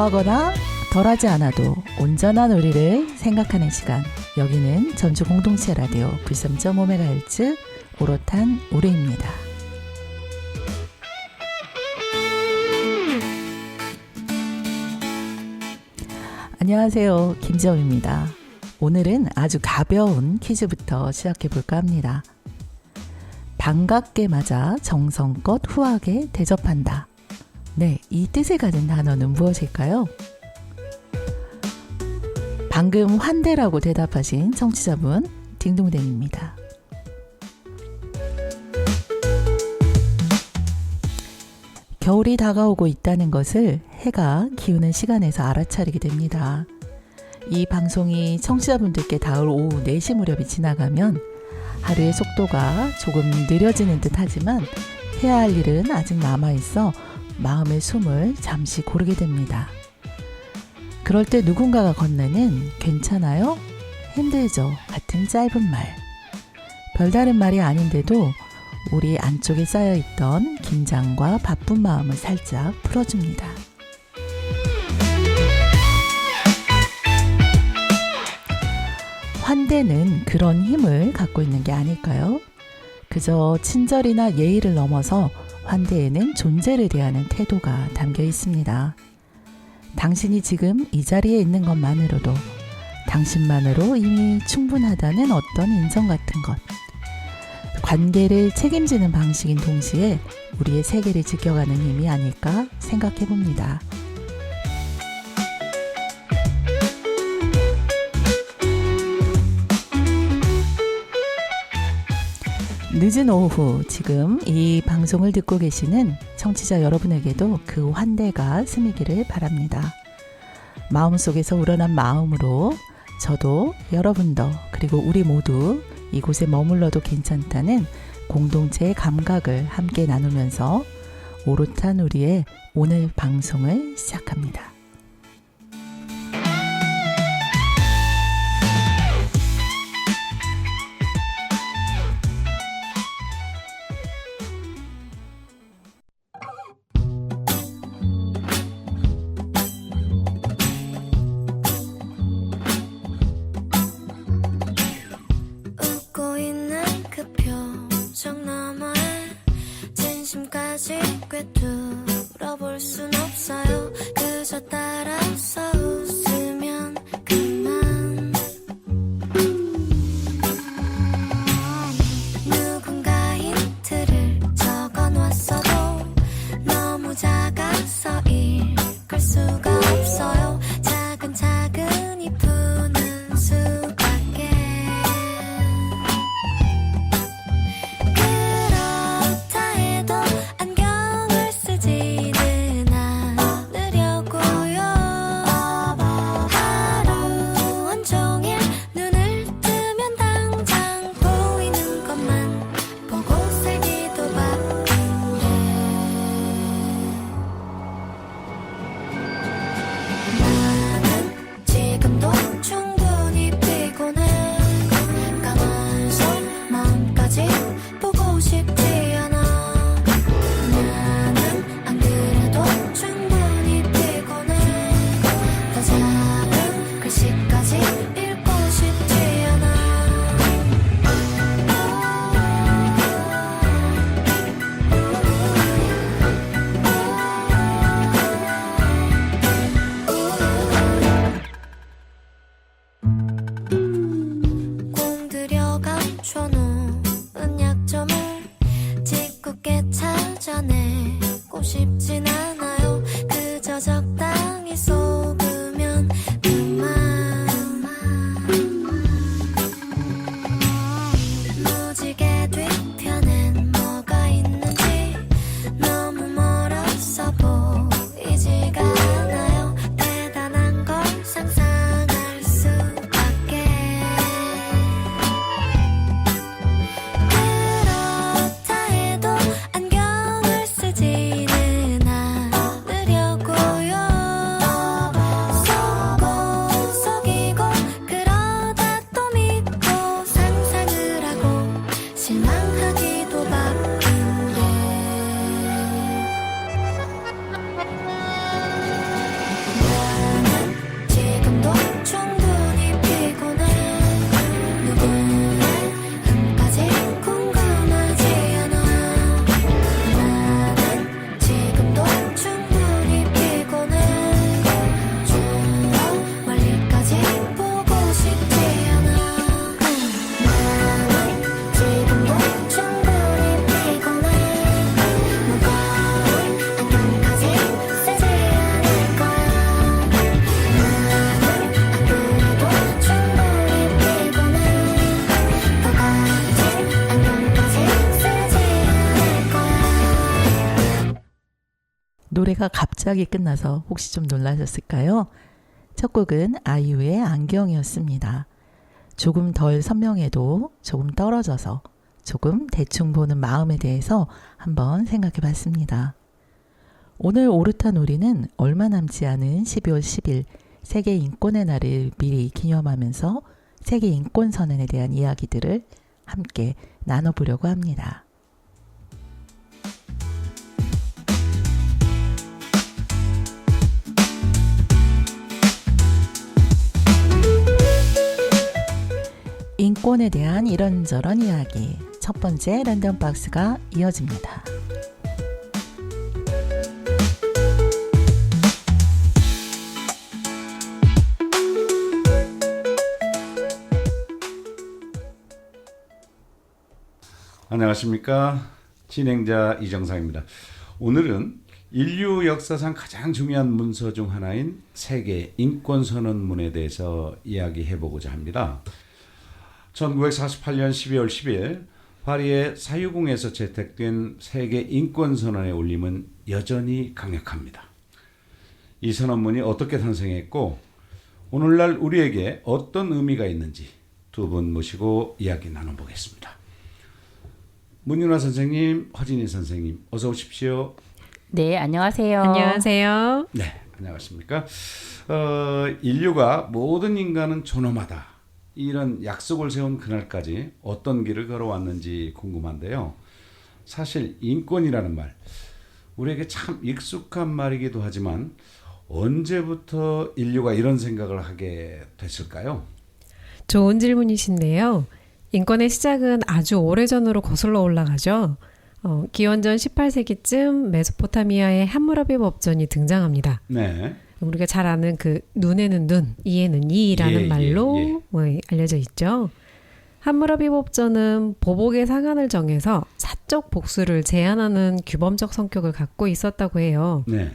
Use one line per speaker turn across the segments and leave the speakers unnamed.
더하거나 덜하지 않아도 온전한 우리를 생각하는 시간. 여기는 전주 공동체 라디오 93.5MHz 오롯한 우리입니다. 안녕하세요, 김지영입니다. 오늘은 아주 가벼운 퀴즈부터 시작해 볼까 합니다. 반갑게 맞아 정성껏 후하게 대접한다. 네, 이 뜻을 가진 단어는 무엇일까요? 방금 환대라고 대답하신 청취자분 딩동댕입니다. 겨울이 다가오고 있다는 것을 해가 기우는 시간에서 알아차리게 됩니다. 이 방송이 청취자분들께 닿을 오후 4시 무렵이 지나가면 하루의 속도가 조금 느려지는 듯 하지만 해야 할 일은 아직 남아있어 마음의 숨을 잠시 고르게 됩니다. 그럴 때 누군가가 건네는 괜찮아요? 힘들죠? 같은 짧은 말. 별다른 말이 아닌데도 우리 안쪽에 쌓여있던 긴장과 바쁜 마음을 살짝 풀어줍니다. 환대는 그런 힘을 갖고 있는 게 아닐까요? 그저 친절이나 예의를 넘어서 환대에는 존재를 대하는 태도가 담겨 있습니다. 당신이 지금 이 자리에 있는 것만으로도 당신만으로 이미 충분하다는 어떤 인정 같은 것. 관계를 책임지는 방식인 동시에 우리의 세계를 지켜가는 힘이 아닐까 생각해 봅니다. 늦은 오후 지금 이 방송을 듣고 계시는 청취자 여러분에게도 그 환대가 스미기를 바랍니다. 마음속에서 우러난 마음으로 저도 여러분도 그리고 우리 모두 이곳에 머물러도 괜찮다는 공동체의 감각을 함께 나누면서 오롯한 우리의 오늘 방송을 시작합니다.
꿰뚫어볼 순 없어요. 그저 따라서 웃으면 그만. 누군가의 틀을 적어놨어도 너무 작아서 읽을 수가 없어요. 차근차근히 푸는 수밖에. 그렇다 해도 싶진 않아요. 그저 적당히 속으면 그만. 무지개 뒤편엔 뭐가 있는지 너무 멀어서 보이지가 않아요. 대단한 걸 상상할 수밖에.
노래가 갑자기 끝나서 혹시 좀 놀라셨을까요? 첫 곡은 아이유의 안경이었습니다. 조금 덜 선명해도 조금 떨어져서 조금 대충 보는 마음에 대해서 한번 생각해 봤습니다. 오늘 오르탄 우리는 얼마 남지 않은 12월 10일 세계 인권의 날을 미리 기념하면서 세계 인권 선언에 대한 이야기들을 함께 나눠보려고 합니다. 인권에 대한 이런저런 이야기. 첫 번째 랜덤 박스가 이어집니다.
안녕하십니까. 진행자 이정상입니다. 오늘은 인류 역사상 가장 중요한 문서 중 하나인 세계 인권선언문에 대해서 이야기해보고자 합니다. 1948년 12월 10일 파리의 사유궁에서 채택된 세계 인권선언의 울림은 여전히 강력합니다. 이 선언문이 어떻게 탄생했고 오늘날 우리에게 어떤 의미가 있는지 두 분 모시고 이야기 나눠보겠습니다. 문윤아 선생님, 허진희 선생님, 어서 오십시오.
네, 안녕하세요.
안녕하세요.
네, 안녕하십니까. 인류가 모든 인간은 존엄하다. 이런 약속을 세운 그날까지 어떤 길을 걸어왔는지 궁금한데요. 사실 인권이라는 말, 우리에게 참 익숙한 말이기도 하지만 언제부터 인류가 이런 생각을 하게 됐을까요?
좋은 질문이신데요. 인권의 시작은 아주 오래전으로 거슬러 올라가죠. 기원전 18세기쯤 메소포타미아의 함무라비 법전이 등장합니다.
네.
우리가 잘 아는 그 눈에는 눈, 이에는 이라는 말로 알려져 있죠. 함무라비 법전은 보복의 상한을 정해서 사적 복수를 제한하는 규범적 성격을 갖고 있었다고 해요.
네.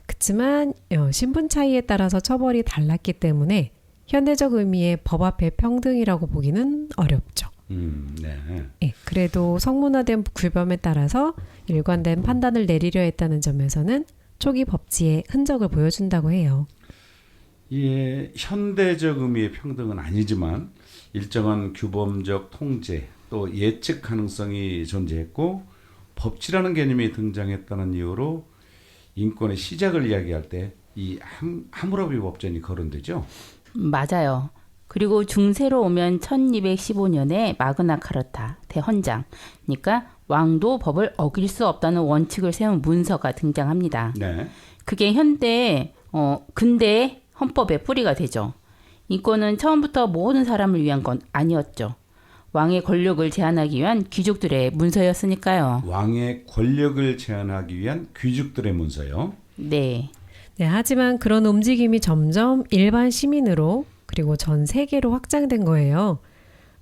그렇지만 신분 차이에 따라서 처벌이 달랐기 때문에 현대적 의미의 법 앞에 평등이라고 보기는 어렵죠.
네.
예, 그래도 성문화된 규범에 따라서 일관된 판단을 내리려 했다는 점에서는 초기 법치의 흔적을 보여준다고 해요.
예, 현대적 의미의 평등은 아니지만 일정한 규범적 통제 또 예측 가능성이 존재했고 법치라는 개념이 등장했다는 이유로 인권의 시작을 이야기할 때 이 함무라비 법전이 거론되죠.
맞아요. 그리고 중세로 오면 1215년에 마그나카르타 대헌장, 그러니까 왕도 법을 어길 수 없다는 원칙을 세운 문서가 등장합니다.
네.
그게 근대의 헌법의 뿌리가 되죠. 인권은 처음부터 모든 사람을 위한 건 아니었죠. 왕의 권력을 제한하기 위한 귀족들의 문서였으니까요.
왕의 권력을 제한하기 위한 귀족들의 문서요.
네.
네, 하지만 그런 움직임이 점점 일반 시민으로 그리고 전 세계로 확장된 거예요.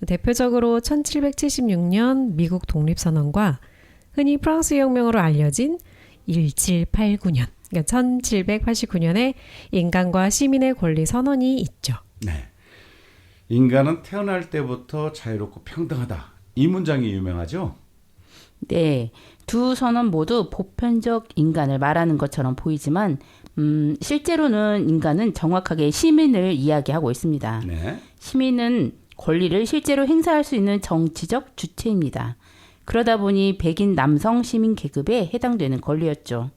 대표적으로 1776년 미국 독립선언과 흔히 프랑스 혁명으로 알려진 1789년, 그러니까 1789년에 인간과 시민의 권리 선언이 있죠.
네. 인간은 태어날 때부터 자유롭고 평등하다. 이 문장이 유명하죠?
네. 두 선언 모두 보편적 인간을 말하는 것처럼 보이지만 실제로는 인간은 정확하게 시민을 이야기하고 있습니다.
네.
시민은 권리를 실제로 행사할 수 있는 정치적 주체입니다. 그러다 보니 백인 남성 시민 계급에 해당되는 권리였죠.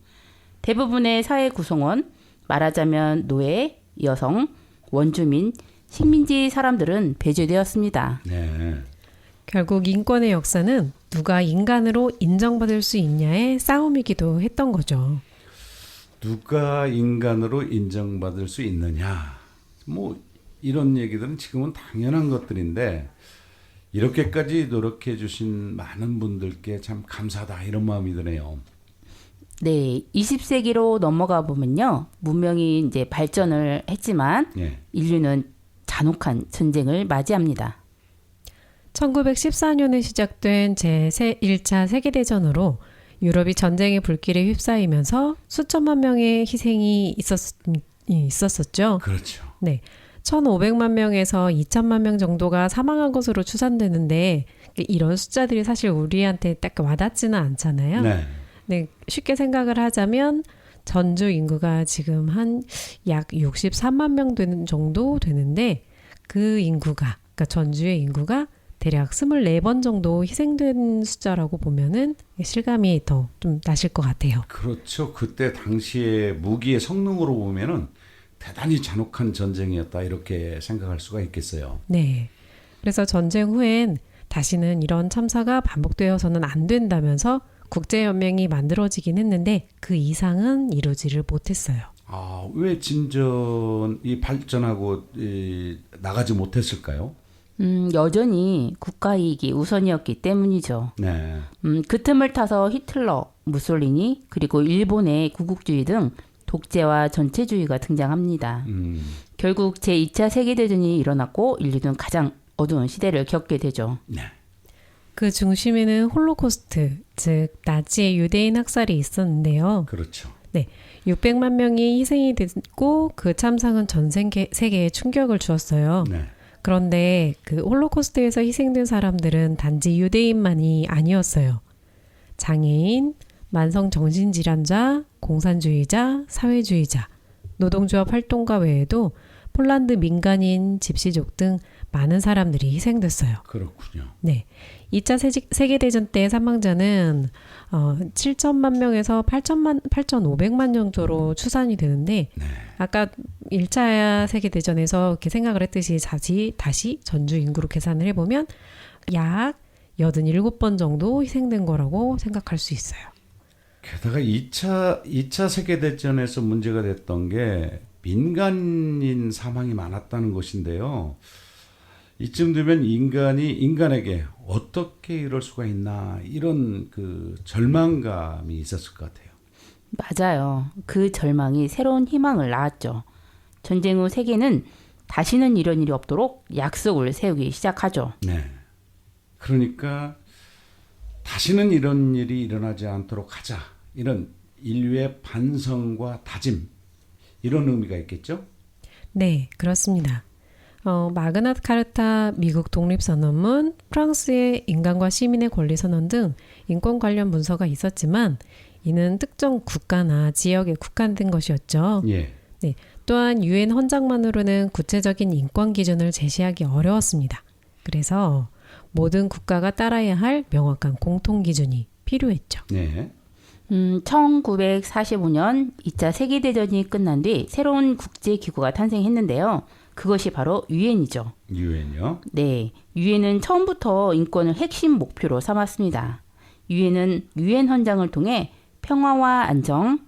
대부분의 사회 구성원, 말하자면 노예, 여성, 원주민, 식민지 사람들은 배제되었습니다.
네.
결국 인권의 역사는 누가 인간으로 인정받을 수 있냐의 싸움이기도 했던 거죠.
누가 인간으로 인정받을 수 있느냐. 뭐 이런 얘기들은 지금은 당연한 것들인데 이렇게까지 노력해 주신 많은 분들께 참 감사하다 이런 마음이 드네요.
네, 20세기로 넘어가 보면요. 문명이 이제 발전을 했지만
네.
인류는 잔혹한 전쟁을 맞이합니다.
1914년에 시작된 제1차 세계대전으로 유럽이 전쟁의 불길에 휩싸이면서 수천만 명의 희생이 있었었죠.
그렇죠.
네. 1,500만 명에서 2천만 명 정도가 사망한 것으로 추산되는데 이런 숫자들이 사실 우리한테 딱 와닿지는 않잖아요.
네.
네, 쉽게 생각을 하자면 전주 인구가 지금 한 약 63만 명 되는 정도 되는데 그 인구가, 그러니까 전주의 인구가 대략 24번 정도 희생된 숫자라고 보면은 실감이 더 좀 나실 것 같아요.
그렇죠. 그때 당시에 무기의 성능으로 보면은 대단히 잔혹한 전쟁이었다 이렇게 생각할 수가 있겠어요.
네. 그래서 전쟁 후엔 다시는 이런 참사가 반복되어서는 안 된다면서 국제연맹이 만들어지긴 했는데 그 이상은 이루지를 못했어요.
아, 왜 진전이 발전하고 나가지 못했을까요?
여전히 국가 이익이 우선이었기 때문이죠.
네.
그 틈을 타서 히틀러, 무솔리니, 그리고 일본의 구국주의 등 독재와 전체주의가 등장합니다. 결국 제2차 세계대전이 일어났고 인류는 가장 어두운 시대를 겪게 되죠.
네.
그 중심에는 홀로코스트, 즉 나치의 유대인 학살이 있었는데요.
그렇죠.
600만 명이 희생이 됐고 그 참상은 전 세계에 충격을 주었어요.
네.
그런데 그 홀로코스트에서 희생된 사람들은 단지 유대인만이 아니었어요. 장애인, 만성 정신질환자, 공산주의자, 사회주의자, 노동조합 활동가 외에도 폴란드 민간인, 집시족 등 많은 사람들이 희생됐어요.
그렇군요.
네. 2차 세계대전 때 사망자는 7천만 명에서 8,500만 정도로 추산이 되는데
네.
아까 1차 세계대전에서 이렇게 생각을 했듯이 다시 전주 인구로 계산을 해보면 약 87번 정도 희생된 거라고 생각할 수 있어요.
게다가 2차 세계대전에서 문제가 됐던 게 민간인 사망이 많았다는 것인데요. 이쯤 되면 인간에게 어떻게 이럴 수가 있나 이런 그 절망감이 있었을 것 같아요.
맞아요. 그 절망이 새로운 희망을 낳았죠. 전쟁 후 세계는 다시는 이런 일이 없도록 약속을 세우기 시작하죠.
네. 그러니까 다시는 이런 일이 일어나지 않도록 하자. 이런 인류의 반성과 다짐 이런 의미가 있겠죠?
네, 그렇습니다. 마그나 카르타 미국 독립선언문, 프랑스의 인간과 시민의 권리선언 등 인권 관련 문서가 있었지만 이는 특정 국가나 지역에 국한된 것이었죠.
예.
네, 또한 유엔 헌장만으로는 구체적인 인권 기준을 제시하기 어려웠습니다. 그래서 모든 국가가 따라야 할 명확한 공통 기준이 필요했죠.
네.
1945년 2차 세계대전이 끝난 뒤 새로운 국제기구가 탄생했는데요. 그것이 바로 유엔이죠.
유엔이요?
네, 유엔은 처음부터 인권을 핵심 목표로 삼았습니다. 유엔은 유엔 헌장을 통해 평화와 안정,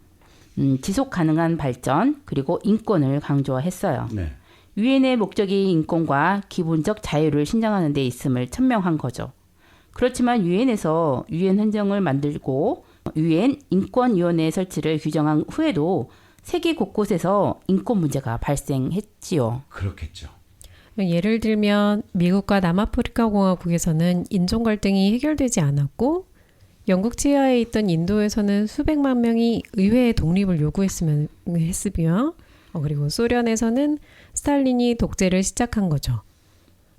지속 가능한 발전, 그리고 인권을 강조했어요.
네.
유엔의 목적이 인권과 기본적 자유를 신장하는 데 있음을 천명한 거죠. 그렇지만 유엔에서 유엔 헌장을 만들고 유엔 인권위원회 설치를 규정한 후에도 세계 곳곳에서 인권 문제가 발생했지요.
그렇겠죠.
예를 들면 미국과 남아프리카 공화국에서는 인종 갈등이 해결되지 않았고 영국 치하에 있던 인도에서는 수백만 명이 의회의 독립을 요구했으며 그리고 소련에서는 스탈린이 독재를 시작한 거죠.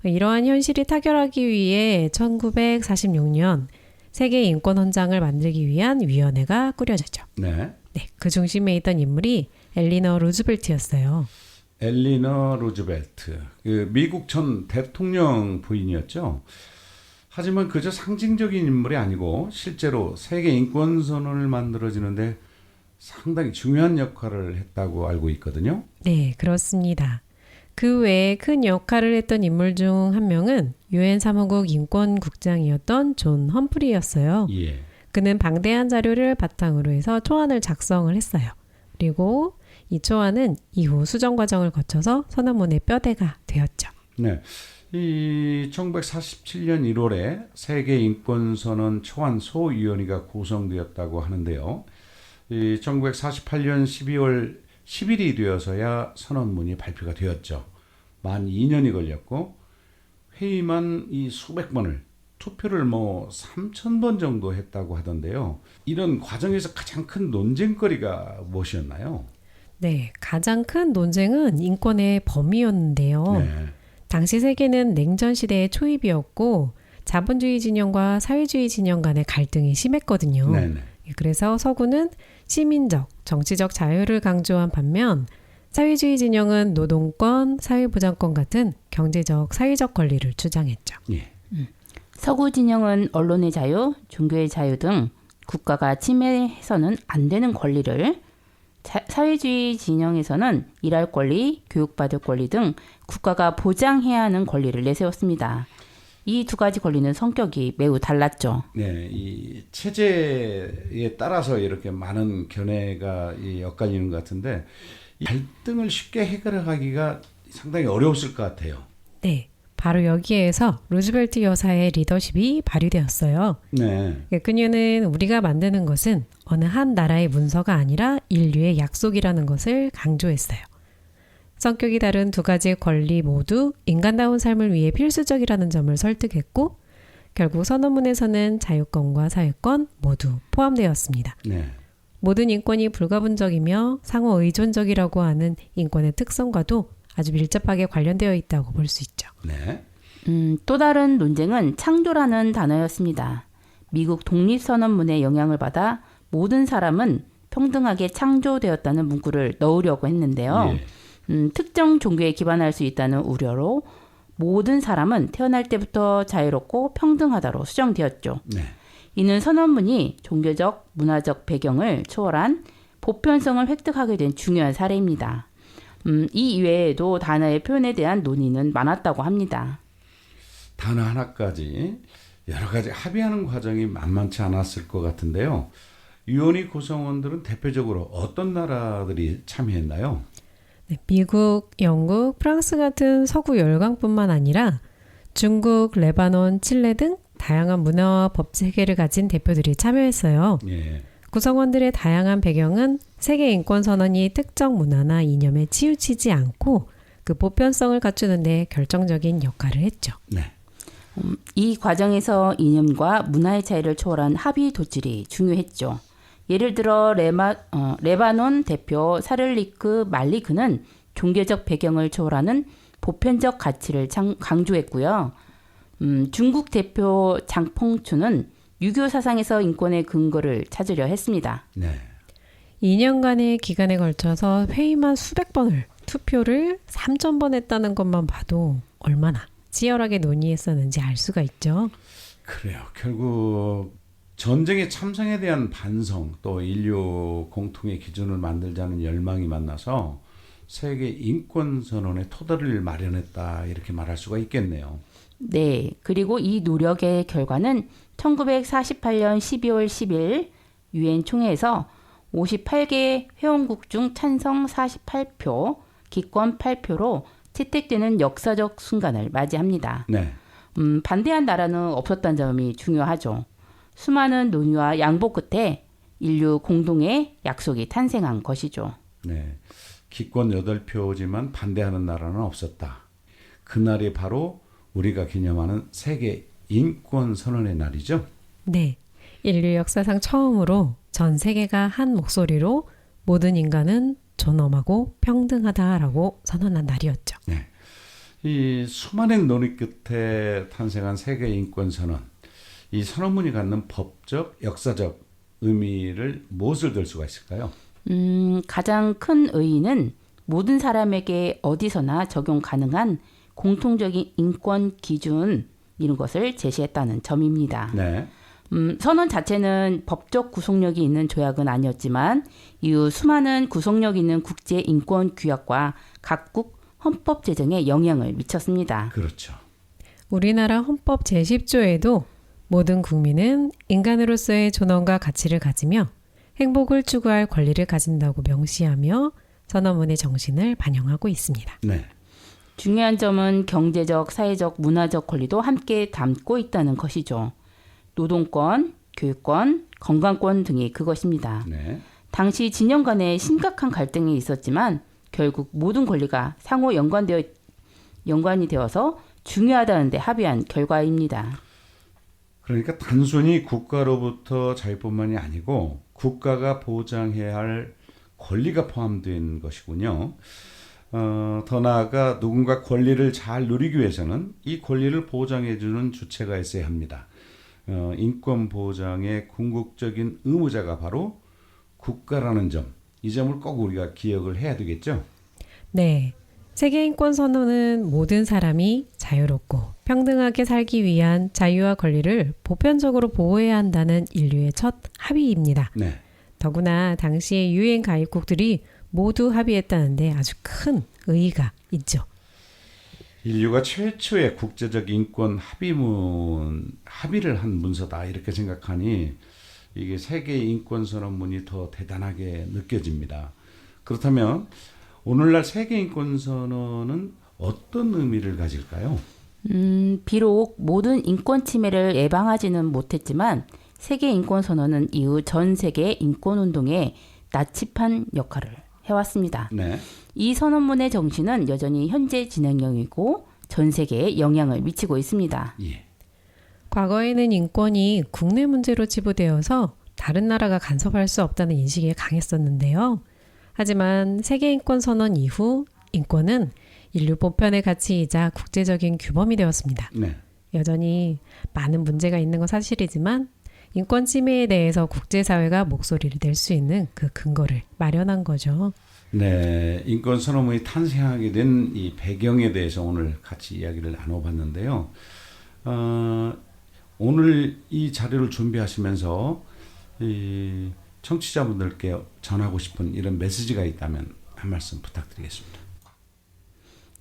이러한 현실이 타결하기 위해 1946년 세계 인권 헌장을 만들기 위한 위원회가 꾸려졌죠.
네.
네, 그 중심에 있던 인물이 엘리너 루즈벨트였어요.
엘리너 루즈벨트, 그 미국 전 대통령 부인이었죠. 하지만 그저 상징적인 인물이 아니고 실제로 세계 인권 선언을 만들어지는데 상당히 중요한 역할을 했다고 알고 있거든요.
네, 그렇습니다. 그 외에 큰 역할을 했던 인물 중 한 명은 유엔 사무국 인권국장이었던 존 험프리였어요.
예.
그는 방대한 자료를 바탕으로 해서 초안을 작성을 했어요. 그리고 이 초안은 이후 수정 과정을 거쳐서 선언문의 뼈대가 되었죠.
네. 이 1947년 1월에 세계 인권 선언 초안 소위원회가 구성되었다고 하는데요. 이 1948년 12월 10일이 되어서야 선언문이 발표가 되었죠. 만 2년이 걸렸고 회의만 이 수백 번을 투표를 3,000번 정도 했다고 하던데요. 이런 과정에서 가장 큰 논쟁거리가 무엇이었나요?
네, 가장 큰 논쟁은 인권의 범위였는데요.
네.
당시 세계는 냉전 시대의 초입이었고 자본주의 진영과 사회주의 진영 간의 갈등이 심했거든요.
네네.
그래서 서구는 시민적, 정치적 자유를 강조한 반면 사회주의 진영은 노동권, 사회보장권 같은 경제적, 사회적 권리를 주장했죠.
예.
서구 진영은 언론의 자유, 종교의 자유 등 국가가 침해해서는 안 되는 권리를, 사회주의 진영에서는 일할 권리, 교육받을 권리 등 국가가 보장해야 하는 권리를 내세웠습니다. 이 두 가지 권리는 성격이 매우 달랐죠.
네, 이 체제에 따라서 이렇게 많은 견해가 엇갈리는 것 같은데 이 갈등을 쉽게 해결하기가 상당히 어려웠을 것 같아요.
네, 바로 여기에서 루즈벨트 여사의 리더십이 발휘되었어요.
네,
그녀는 우리가 만드는 것은 어느 한 나라의 문서가 아니라 인류의 약속이라는 것을 강조했어요. 성격이 다른 두 가지의 권리 모두 인간다운 삶을 위해 필수적이라는 점을 설득했고 결국 선언문에서는 자유권과 사회권 모두 포함되었습니다.
네,
모든 인권이 불가분적이며 상호 의존적이라고 하는 인권의 특성과도 아주 밀접하게 관련되어 있다고 볼 수 있죠.
네,
또 다른 논쟁은 창조라는 단어였습니다. 미국 독립선언문의 영향을 받아 모든 사람은 평등하게 창조되었다는 문구를 넣으려고 했는데요.
예.
특정 종교에 기반할 수 있다는 우려로 모든 사람은 태어날 때부터 자유롭고 평등하다로 수정되었죠.
네,
이는 선언문이 종교적, 문화적 배경을 초월한 보편성을 획득하게 된 중요한 사례입니다. 이 이외에도 단어의 표현에 대한 논의는 많았다고 합니다.
단어 하나까지 여러 가지 합의하는 과정이 만만치 않았을 것 같은데요. 유엔의 구성원들은 대표적으로 어떤 나라들이 참여했나요?
네, 미국, 영국, 프랑스 같은 서구 열강뿐만 아니라 중국, 레바논, 칠레 등 다양한 문화와 법 체계를 가진 대표들이 참여했어요.
예,
구성원들의 다양한 배경은 세계 인권 선언이 특정 문화나 이념에 치우치지 않고 그 보편성을 갖추는 데 결정적인 역할을 했죠.
네,
이 과정에서 이념과 문화의 차이를 초월한 합의 도출이 중요했죠. 예를 들어 레바논 대표 사를리크 말리크는 종교적 배경을 초월하는 보편적 가치를 강조했고요. 중국 대표 장펑추는 유교 사상에서 인권의 근거를 찾으려 했습니다.
네,
2년간의 기간에 걸쳐서 회의만 수백 번을 투표를 3,000번 했다는 것만 봐도 얼마나 치열하게 논의했었는지 알 수가 있죠.
그래요. 결국 전쟁의 참상에 대한 반성 또 인류 공통의 기준을 만들자는 열망이 만나서 세계 인권 선언의 토대를 마련했다 이렇게 말할 수가 있겠네요.
네, 그리고 이 노력의 결과는 1948년 12월 10일 유엔 총회에서 58개 회원국 중 찬성 48표, 기권 8표로 채택되는 역사적 순간을 맞이합니다.
네,
반대한 나라는 없었다는 점이 중요하죠. 수많은 논의와 양보 끝에 인류 공동의 약속이 탄생한 것이죠.
네. 기권 8표지만 반대하는 나라는 없었다. 그날이 바로 우리가 기념하는 세계 인권 선언의 날이죠.
네, 인류 역사상 처음으로 전 세계가 한 목소리로 모든 인간은 존엄하고 평등하다라고 선언한 날이었죠.
네. 이 수많은 논의 끝에 탄생한 세계 인권 선언. 이 선언문이 갖는 법적, 역사적 의미를 무엇을 들 수가 있을까요?
가장 큰 의의는 모든 사람에게 어디서나 적용 가능한 공통적인 인권 기준 이런 것을 제시했다는 점입니다.
네.
선언 자체는 법적 구속력이 있는 조약은 아니었지만 이후 수많은 구속력 있는 국제 인권 규약과 각국 헌법 제정에 영향을 미쳤습니다.
그렇죠.
우리나라 헌법 제10조에도 모든 국민은 인간으로서의 존엄과 가치를 가지며 행복을 추구할 권리를 가진다고 명시하며 선언문의 정신을 반영하고 있습니다.
네.
중요한 점은 경제적, 사회적, 문화적 권리도 함께 담고 있다는 것이죠. 노동권, 교육권, 건강권 등이 그것입니다.
네.
당시 진영 간에 심각한 갈등이 있었지만 결국 모든 권리가 상호 연관이 되어서 중요하다는 데 합의한 결과입니다.
그러니까 단순히 국가로부터 자유뿐만이 아니고 국가가 보장해야 할 권리가 포함된 것이군요. 더 나아가 누군가 권리를 잘 누리기 위해서는 이 권리를 보장해주는 주체가 있어야 합니다. 인권 보장의 궁극적인 의무자가 바로 국가라는 점, 이 점을 꼭 우리가 기억을 해야 되겠죠.
네. 세계인권선언은 모든 사람이 자유롭고 평등하게 살기 위한 자유와 권리를 보편적으로 보호해야 한다는 인류의 첫 합의입니다.
네.
더구나 당시의 유엔 가입국들이 모두 합의했다는데 아주 큰 의의가 있죠.
인류가 최초의 국제적 인권 합의를 한 문서다 이렇게 생각하니 이게 세계 인권 선언문이 더 대단하게 느껴집니다. 그렇다면 오늘날 세계 인권 선언은 어떤 의미를 가질까요?
비록 모든 인권 침해를 예방하지는 못했지만 세계 인권 선언은 이후 전 세계 인권 운동에 나치판 역할을 해왔습니다.
네.
이 선언문의 정신은 여전히 현재 진행형이고 전 세계에 영향을 미치고 있습니다.
예.
과거에는 인권이 국내 문제로 치부되어서 다른 나라가 간섭할 수 없다는 인식이 강했었는데요. 하지만 세계인권선언 이후 인권은 인류 보편의 가치이자 국제적인 규범이 되었습니다.
네.
여전히 많은 문제가 있는 건 사실이지만 인권 침해에 대해서 국제사회가 목소리를 낼 수 있는 그 근거를 마련한 거죠.
네, 인권 선언문이 탄생하게 된 이 배경에 대해서 오늘 같이 이야기를 나눠봤는데요. 오늘 이 자료를 준비하시면서 이 청취자분들께 전하고 싶은 이런 메시지가 있다면 한 말씀 부탁드리겠습니다.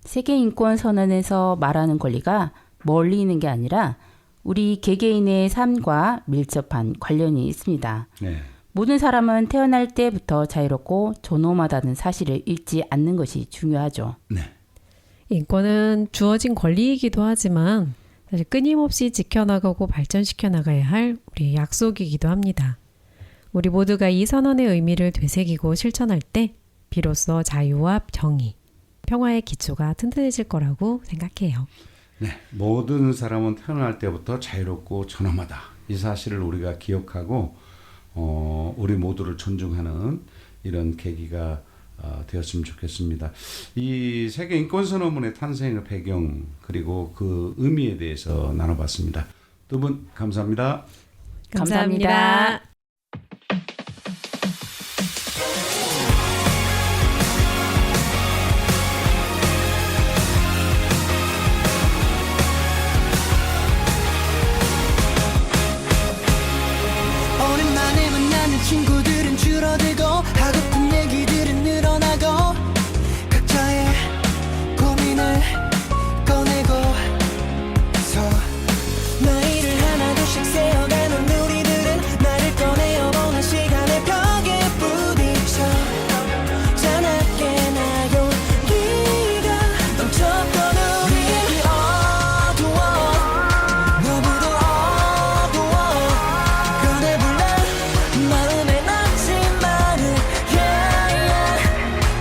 세계 인권 선언에서 말하는 권리가 멀리 있는 게 아니라 우리 개개인의 삶과 밀접한 관련이 있습니다.
네.
모든 사람은 태어날 때부터 자유롭고 존엄하다는 사실을 잊지 않는 것이 중요하죠.
네.
인권은 주어진 권리이기도 하지만 사실 끊임없이 지켜나가고 발전시켜 나가야 할 우리의 약속이기도 합니다. 우리 모두가 이 선언의 의미를 되새기고 실천할 때 비로소 자유와 정의, 평화의 기초가 튼튼해질 거라고 생각해요.
네, 모든 사람은 태어날 때부터 자유롭고 존엄하다. 이 사실을 우리가 기억하고 우리 모두를 존중하는 이런 계기가 되었으면 좋겠습니다. 이 세계 인권선언문의 탄생의 배경 그리고 그 의미에 대해서 나눠봤습니다. 두 분 감사합니다.
감사합니다.
오랜만에 만나는 친구들은 줄어들고 하고픈 얘기들은 늘어나고 각자의 고민을 꺼내고 서 나이를 하나둘씩 세어가는 우리들은 나를 꺼내어 보는 시간의 벽에 부딪혀 자나깨 나 용기가 넘쳤던 우리 어두워 너무도 어두워 꺼내볼래 마음에 낙심만을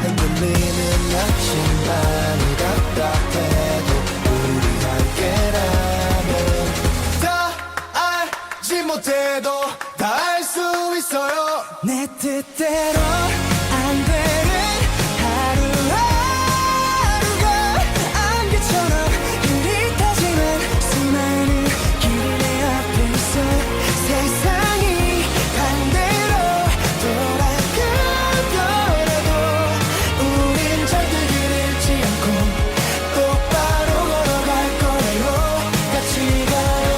흔들리는 낙심만이 답답해도 우리 함께라면 다 알지 못해도 다 알 수 있어요 내 뜻대로 안 되는 하루하루가 안개처럼 흐릿하지만 수많은 길 내 앞에 있어 세상이 반대로 돌아가더라도 우린 절대 길 잃지 않고 똑바로 걸어갈 거예요 같이 가요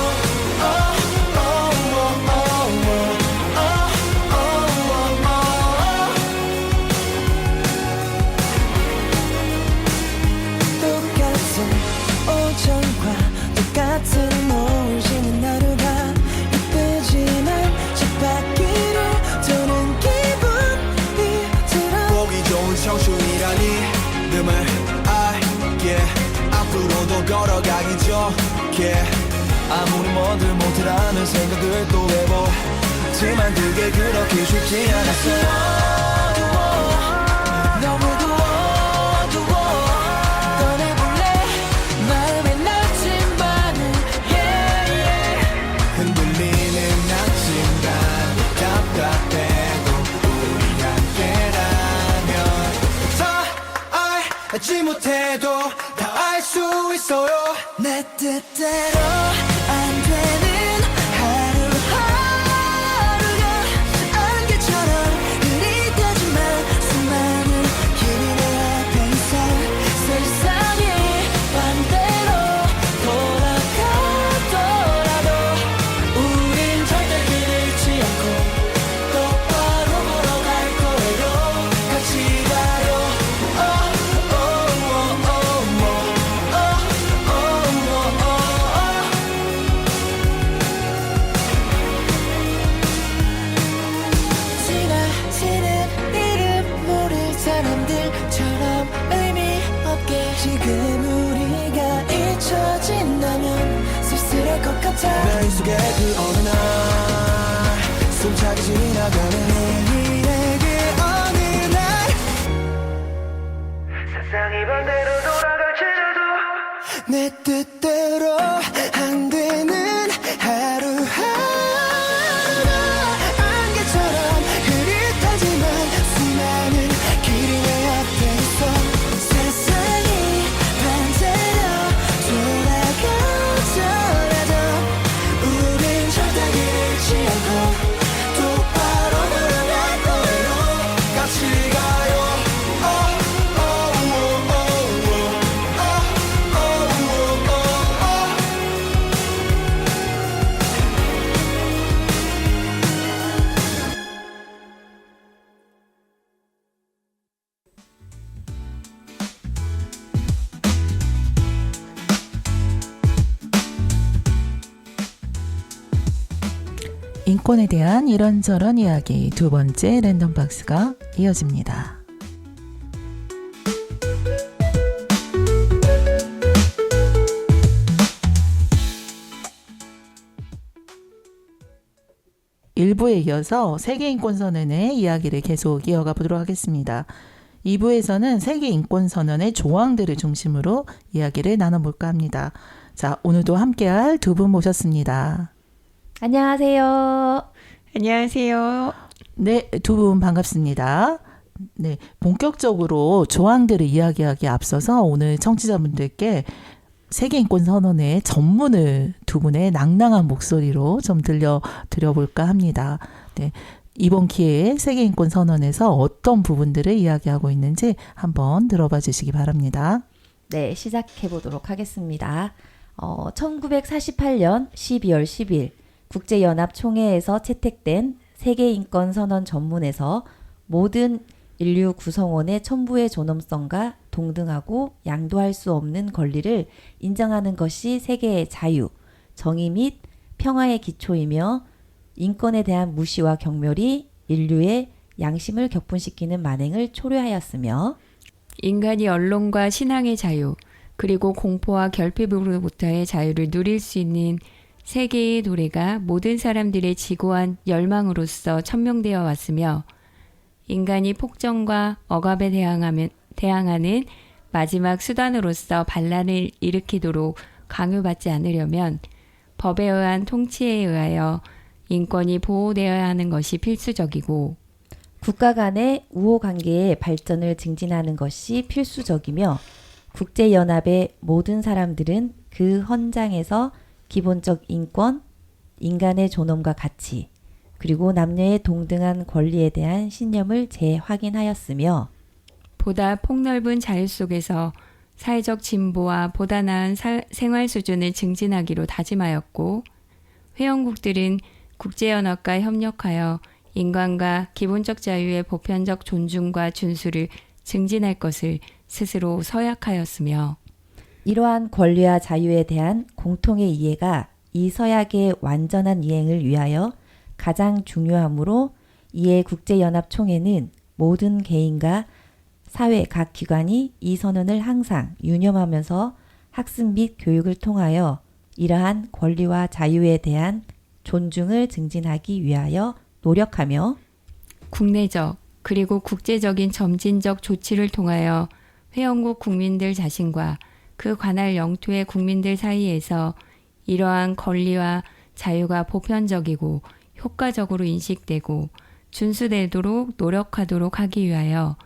똑같은 오전과 똑같은 노을 지는 하루가 이쁘지만 쳇바퀴를 도는 기분이 들어 보기 좋은 청춘이라니 늘 알게 앞으로도 걸어가기 좋게 아무리 뭐들 못하라는 생각을 또 해보지만 그게 그렇게 쉽지 않았어 너무도 어두워 꺼내볼래 마음에 낙심반을 흔들리는 낙심반 답답해도 우리 함께라면 다 알지 못해도 다 알 수 있어요 내 뜻대로 안 되는 모르게 그 어느 날 숨차게 지나가는 내게 어느 날 세상이 반대로 돌아갈지라도 내 뜻대로 안 되는 하루하루 안개처럼 흐릿하지만 수많은 길이 내 앞에 있어 세상이 반대로 돌아가더라도 우린 절대 잃지 않고 똑바로 걸어갈 거예요 같이 가요
인권에 대한 이런저런 이야기 두 번째 랜덤 박스가 이어집니다. 일부에 이어서 세계인권선언의 이야기를 계속 이어가 보도록 하겠습니다. 2부에서는 세계인권선언의 조항들을 중심으로 이야기를 나눠볼까 합니다. 자, 오늘도 함께할 두 분 모셨습니다.
안녕하세요.
안녕하세요.
네, 두 분 반갑습니다. 네, 본격적으로 조항들을 이야기하기에 앞서서 오늘 청취자분들께 세계인권선언의 전문을 두 분의 낭낭한 목소리로 좀 들려드려볼까 합니다. 네, 이번 기회에 세계인권선언에서 어떤 부분들을 이야기하고 있는지 한번 들어봐 주시기 바랍니다.
네, 시작해 보도록 하겠습니다. 1948년 12월 10일 국제연합 총회에서 채택된 세계인권선언 전문에서 모든 인류 구성원의 천부의 존엄성과 동등하고 양도할 수 없는 권리를 인정하는 것이 세계의 자유, 정의 및 평화의 기초이며 인권에 대한 무시와 경멸이 인류의 양심을 격분시키는 만행을 초래하였으며
인간이 언론과 신앙의 자유, 그리고 공포와 결핍으로부터의 자유를 누릴 수 있는 세계의 도래가 모든 사람들의 지고한 열망으로서 천명되어 왔으며 인간이 폭정과 억압에 대항하는 마지막 수단으로서 반란을 일으키도록 강요받지 않으려면 법에 의한 통치에 의하여 인권이 보호되어야 하는 것이 필수적이고
국가 간의 우호 관계의 발전을 증진하는 것이 필수적이며 국제연합의 모든 사람들은 그 헌장에서 기본적 인권, 인간의 존엄과 가치, 그리고 남녀의 동등한 권리에 대한 신념을 재확인하였으며
보다 폭넓은 자유 속에서 사회적 진보와 보다 나은 생활 수준을 증진하기로 다짐하였고 회원국들은 국제연합과 협력하여 인간과 기본적 자유의 보편적 존중과 준수를 증진할 것을 스스로 서약하였으며
이러한 권리와 자유에 대한 공통의 이해가 이 서약의 완전한 이행을 위하여 가장 중요하므로 이에 국제연합 총회는 모든 개인과 사회 각 기관이 이 선언을 항상 유념하면서 학습 및 교육을 통하여 이러한 권리와 자유에 대한 존중을 증진하기 위하여 노력하며
국내적 그리고 국제적인 점진적 조치를 통하여 회원국 국민들 자신과 그 관할 영토의 국민들 사이에서 이러한 권리와 자유가 보편적이고 효과적으로 인식되고 준수되도록 노력하도록 하기 위하여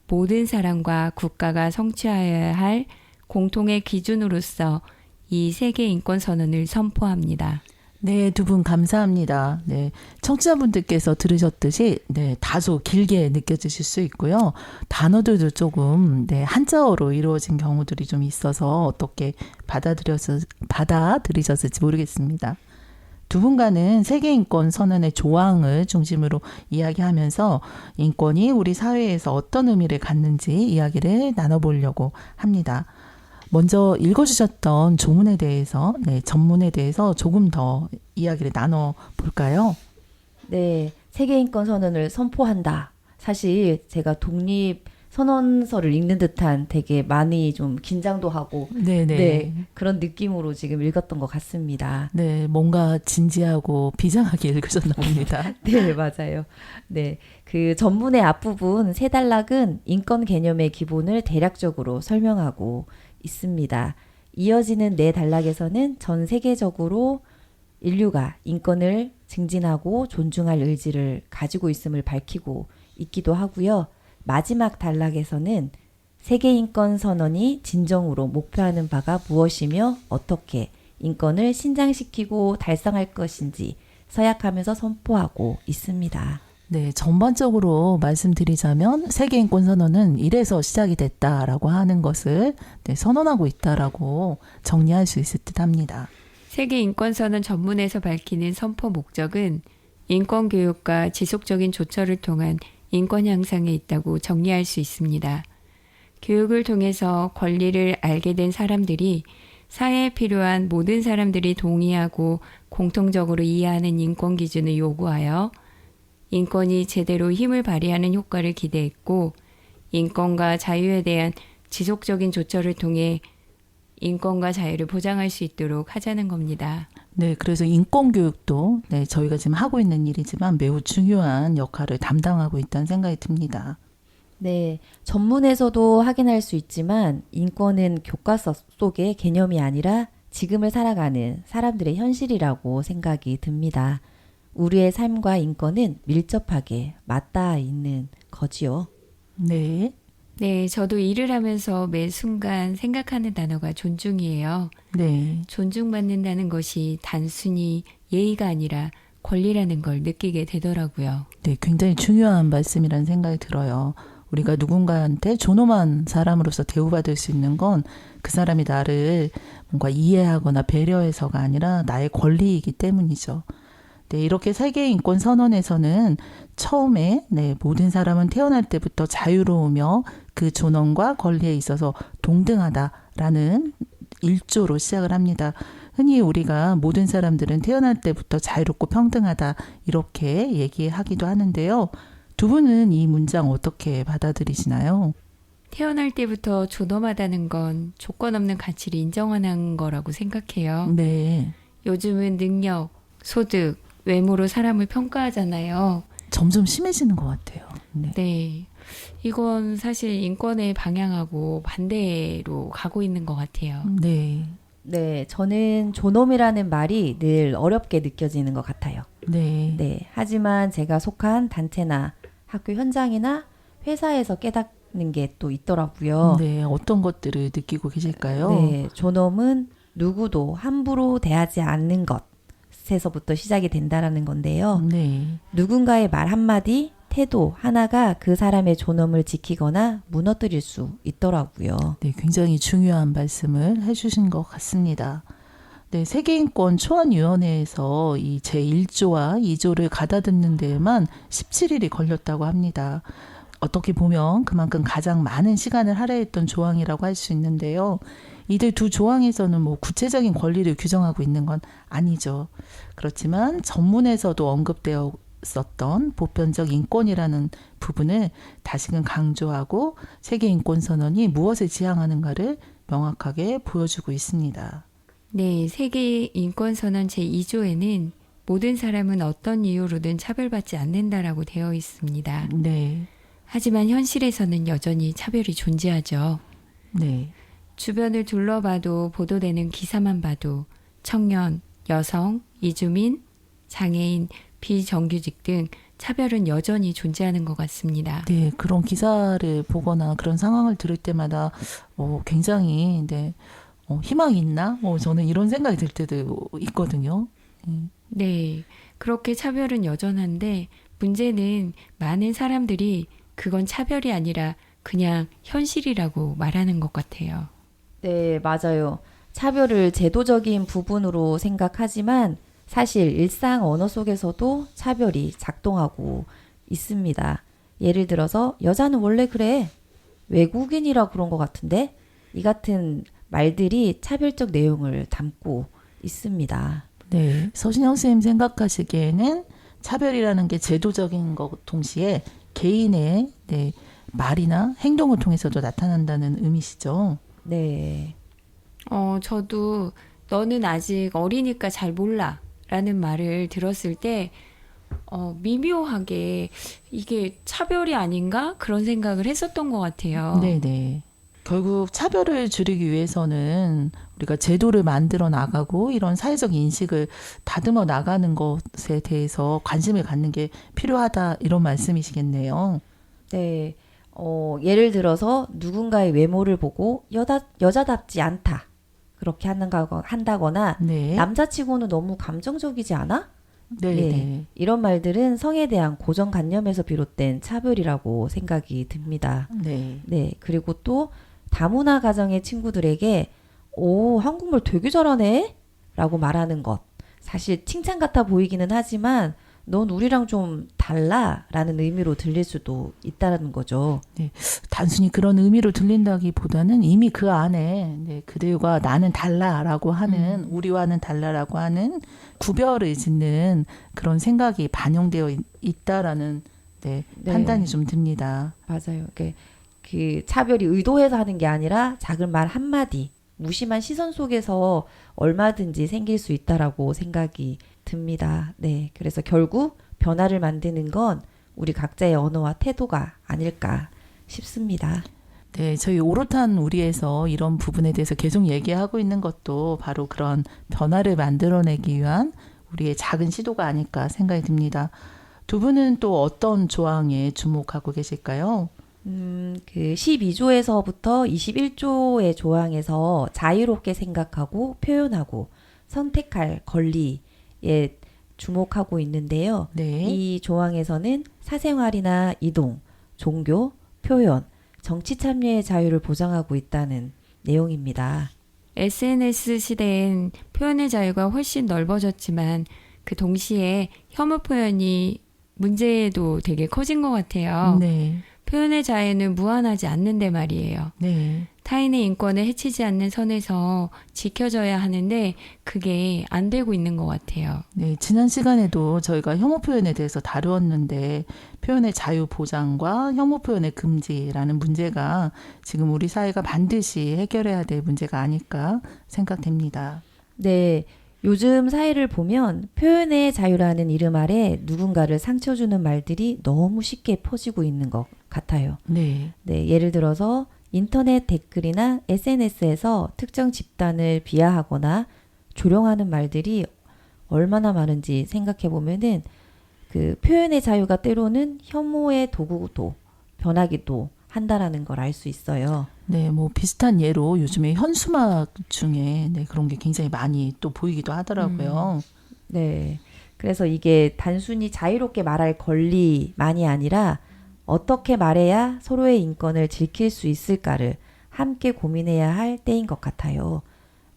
모든 사람과 국가가 성취하여야 할 공통의 기준으로서 이 세계인권선언을 선포합니다.
네, 두 분 감사합니다. 네, 청취자분들께서 들으셨듯이 네, 다소 길게 느껴지실 수 있고요. 단어들도 조금 한자어로 이루어진 경우들이 좀 있어서 어떻게 받아들이셨을지 모르겠습니다. 두 분과는 세계인권 선언의 조항을 중심으로 이야기하면서 인권이 우리 사회에서 어떤 의미를 갖는지 이야기를 나눠보려고 합니다. 먼저 읽어주셨던 조문에 대해서, 전문에 대해서 조금 더 이야기를 나눠볼까요?
네, 세계인권 선언을 선포한다. 사실 제가 독립 선언서를 읽는 듯한 되게 많이 좀 긴장도 하고
네네.
네, 그런 느낌으로 지금 읽었던 것 같습니다.
네, 뭔가 진지하고 비장하게 읽으셨나 봅니다.
네, 맞아요. 네, 그 전문의 앞부분 세 단락은 인권 개념의 기본을 대략적으로 설명하고 있습니다. 이어지는 네 단락에서는 전 세계적으로 인류가 인권을 증진하고 존중할 의지를 가지고 있음을 밝히고 있기도 하고요. 마지막 단락에서는 세계인권선언이 진정으로 목표하는 바가 무엇이며 어떻게 인권을 신장시키고 달성할 것인지 서약하면서 선포하고 있습니다.
네, 전반적으로 말씀드리자면 세계인권선언은 이래서 시작이 됐다라고 하는 것을 선언하고 있다라고 정리할 수 있을 듯합니다.
세계인권선언 전문에서 밝히는 선포 목적은 인권교육과 지속적인 조처를 통한 인권 향상에 있다고 정리할 수 있습니다. 교육을 통해서 권리를 알게 된 사람들이 사회에 필요한 모든 사람들이 동의하고 공통적으로 이해하는 인권 기준을 요구하여 인권이 제대로 힘을 발휘하는 효과를 기대했고 인권과 자유에 대한 지속적인 조처를 통해 인권과 자유를 보장할 수 있도록 하자는 겁니다.
네, 그래서 인권교육도 저희가 지금 하고 있는 일이지만 매우 중요한 역할을 담당하고 있다는 생각이 듭니다.
네, 전문에서도 확인할 수 있지만 인권은 교과서 속의 개념이 아니라 지금을 살아가는 사람들의 현실이라고 생각이 듭니다. 우리의 삶과 인권은 밀접하게 맞닿아 있는 거지요.
네.
네, 저도 일을 하면서 매 순간 생각하는 단어가 존중이에요.
네.
존중받는다는 것이 단순히 예의가 아니라 권리라는 걸 느끼게 되더라고요.
네, 굉장히 중요한 말씀이라는 생각이 들어요. 우리가 누군가한테 존엄한 사람으로서 대우받을 수 있는 건 그 사람이 나를 뭔가 이해하거나 배려해서가 아니라 나의 권리이기 때문이죠. 네, 이렇게 세계인권선언에서는 처음에 모든 사람은 태어날 때부터 자유로우며 그 존엄과 권리에 있어서 동등하다라는 1조로 시작을 합니다. 흔히 우리가 모든 사람들은 태어날 때부터 자유롭고 평등하다 이렇게 얘기하기도 하는데요. 두 분은 이 문장 어떻게 받아들이시나요?
태어날 때부터 존엄하다는 건 조건 없는 가치를 인정하는 거라고 생각해요.
네.
요즘은 능력, 소득, 외모로 사람을 평가하잖아요.
점점 심해지는 것 같아요. 네.
네. 이건 사실 인권의 방향하고 반대로 가고 있는 것 같아요.
네.
네, 저는 존엄이라는 말이 늘 어렵게 느껴지는 것 같아요.
네.
네, 하지만 제가 속한 단체나 학교 현장이나 회사에서 깨닫는 게 또 있더라고요.
네. 어떤 것들을 느끼고 계실까요?
네, 존엄은 누구도 함부로 대하지 않는 것에서부터 시작이 된다라는 건데요.
네.
누군가의 말 한마디, 태도 하나가 그 사람의 존엄을 지키거나 무너뜨릴 수 있더라고요.
네, 굉장히 중요한 말씀을 해주신 것 같습니다. 네, 세계인권 초안위원회에서 이 제1조와 2조를 가다듬는 데에만 17일이 걸렸다고 합니다. 어떻게 보면 그만큼 가장 많은 시간을 할애했던 조항이라고 할 수 있는데요. 이들 두 조항에서는 구체적인 권리를 규정하고 있는 건 아니죠. 그렇지만 전문에서도 언급되어 썼던 보편적 인권이라는 부분을 다시금 강조하고 세계인권선언이 무엇을 지향하는가를 명확하게 보여주고 있습니다.
네, 세계인권선언 제2조에는 모든 사람은 어떤 이유로든 차별받지 않는다라고 되어 있습니다.
네.
하지만 현실에서는 여전히 차별이 존재하죠.
네.
주변을 둘러봐도 보도되는 기사만 봐도 청년, 여성, 이주민, 장애인, 비정규직 등 차별은 여전히 존재하는 것 같습니다.
네, 그런 기사를 보거나 그런 상황을 들을 때마다 굉장히 희망이 있나? 저는 이런 생각이 들 때도 있거든요.
네, 그렇게 차별은 여전한데 문제는 많은 사람들이 그건 차별이 아니라 그냥 현실이라고 말하는 것 같아요.
네, 맞아요. 차별을 제도적인 부분으로 생각하지만 사실 일상 언어 속에서도 차별이 작동하고 있습니다. 예를 들어서 여자는 원래 그래. 외국인이라 그런 것 같은데? 이 같은 말들이 차별적 내용을 담고 있습니다.
네, 서신영 선생님 생각하시기에는 차별이라는 게 제도적인 것 동시에 개인의 말이나 행동을 통해서도 나타난다는 의미시죠.
네.
저도 너는 아직 어리니까 잘 몰라 라는 말을 들었을 때 미묘하게 이게 차별이 아닌가? 그런 생각을 했었던 것 같아요.
네네. 결국 차별을 줄이기 위해서는 우리가 제도를 만들어 나가고 이런 사회적 인식을 다듬어 나가는 것에 대해서 관심을 갖는 게 필요하다 이런 말씀이시겠네요.
네. 예를 들어서 누군가의 외모를 보고 여자답지 않다. 그렇게 한다거나
네.
남자치고는 너무 감정적이지 않아?
네네.
예, 이런 말들은 성에 대한 고정관념에서 비롯된 차별이라고 생각이 듭니다.
네.
네, 그리고 또 다문화 가정의 친구들에게 오, 한국말 되게 잘하네? 라고 말하는 것. 사실 칭찬 같아 보이기는 하지만 넌 우리랑 좀 달라 라는 의미로 들릴 수도 있다는 거죠.
단순히 그런 의미로 들린다기보다는 이미 그 안에 네, 그들과 나는 달라라고 하는 우리와는 달라라고 하는 구별을 짓는 그런 생각이 반영되어 있다라는 네,
네.
판단이 좀 듭니다.
맞아요. 그 차별이 의도해서 하는 게 아니라 작은 말 한마디, 무심한 시선 속에서 얼마든지 생길 수 있다라고 생각이 듭니다. 네. 그래서 결국 변화를 만드는 건 우리 각자의 언어와 태도가 아닐까 싶습니다.
네, 저희 오롯한 우리에서 이런 부분에 대해서 계속 얘기하고 있는 것도 바로 그런 변화를 만들어내기 위한 우리의 작은 시도가 아닐까 생각이 듭니다. 두 분은 또 어떤 조항에 주목하고 계실까요?
그 12조에서부터 21조의 조항에서 자유롭게 생각하고 표현하고 선택할 권리에 주목하고 있는데요.
네.
이 조항에서는 사생활이나 이동, 종교, 표현, 정치 참여의 자유를 보장하고 있다는 내용입니다.
SNS 시대엔 표현의 자유가 훨씬 넓어졌지만 그 동시에 혐오 표현이 문제도 되게 커진 것 같아요.
네.
표현의 자유는 무한하지 않는데 말이에요.
네.
타인의 인권을 해치지 않는 선에서 지켜져야 하는데 그게 안 되고 있는 것 같아요.
네, 지난 시간에도 저희가 혐오 표현에 대해서 다루었는데 표현의 자유 보장과 혐오 표현의 금지라는 문제가 지금 우리 사회가 반드시 해결해야 될 문제가 아닐까 생각됩니다.
네, 요즘 사회를 보면 표현의 자유라는 이름 아래 누군가를 상처 주는 말들이 너무 쉽게 퍼지고 있는 것 같아요.
네.
네, 예를 들어서 인터넷 댓글이나 SNS에서 특정 집단을 비하하거나 조롱하는 말들이 얼마나 많은지 생각해 보면은 그 표현의 자유가 때로는 혐오의 도구도 변하기도 한다라는 걸 알 수 있어요.
네, 뭐 비슷한 예로 요즘에 현수막 중에 네, 그런 게 굉장히 많이 또 보이기도 하더라고요.
네. 그래서 이게 단순히 자유롭게 말할 권리만이 아니라 어떻게 말해야 서로의 인권을 지킬 수 있을까를 함께 고민해야 할 때인 것 같아요.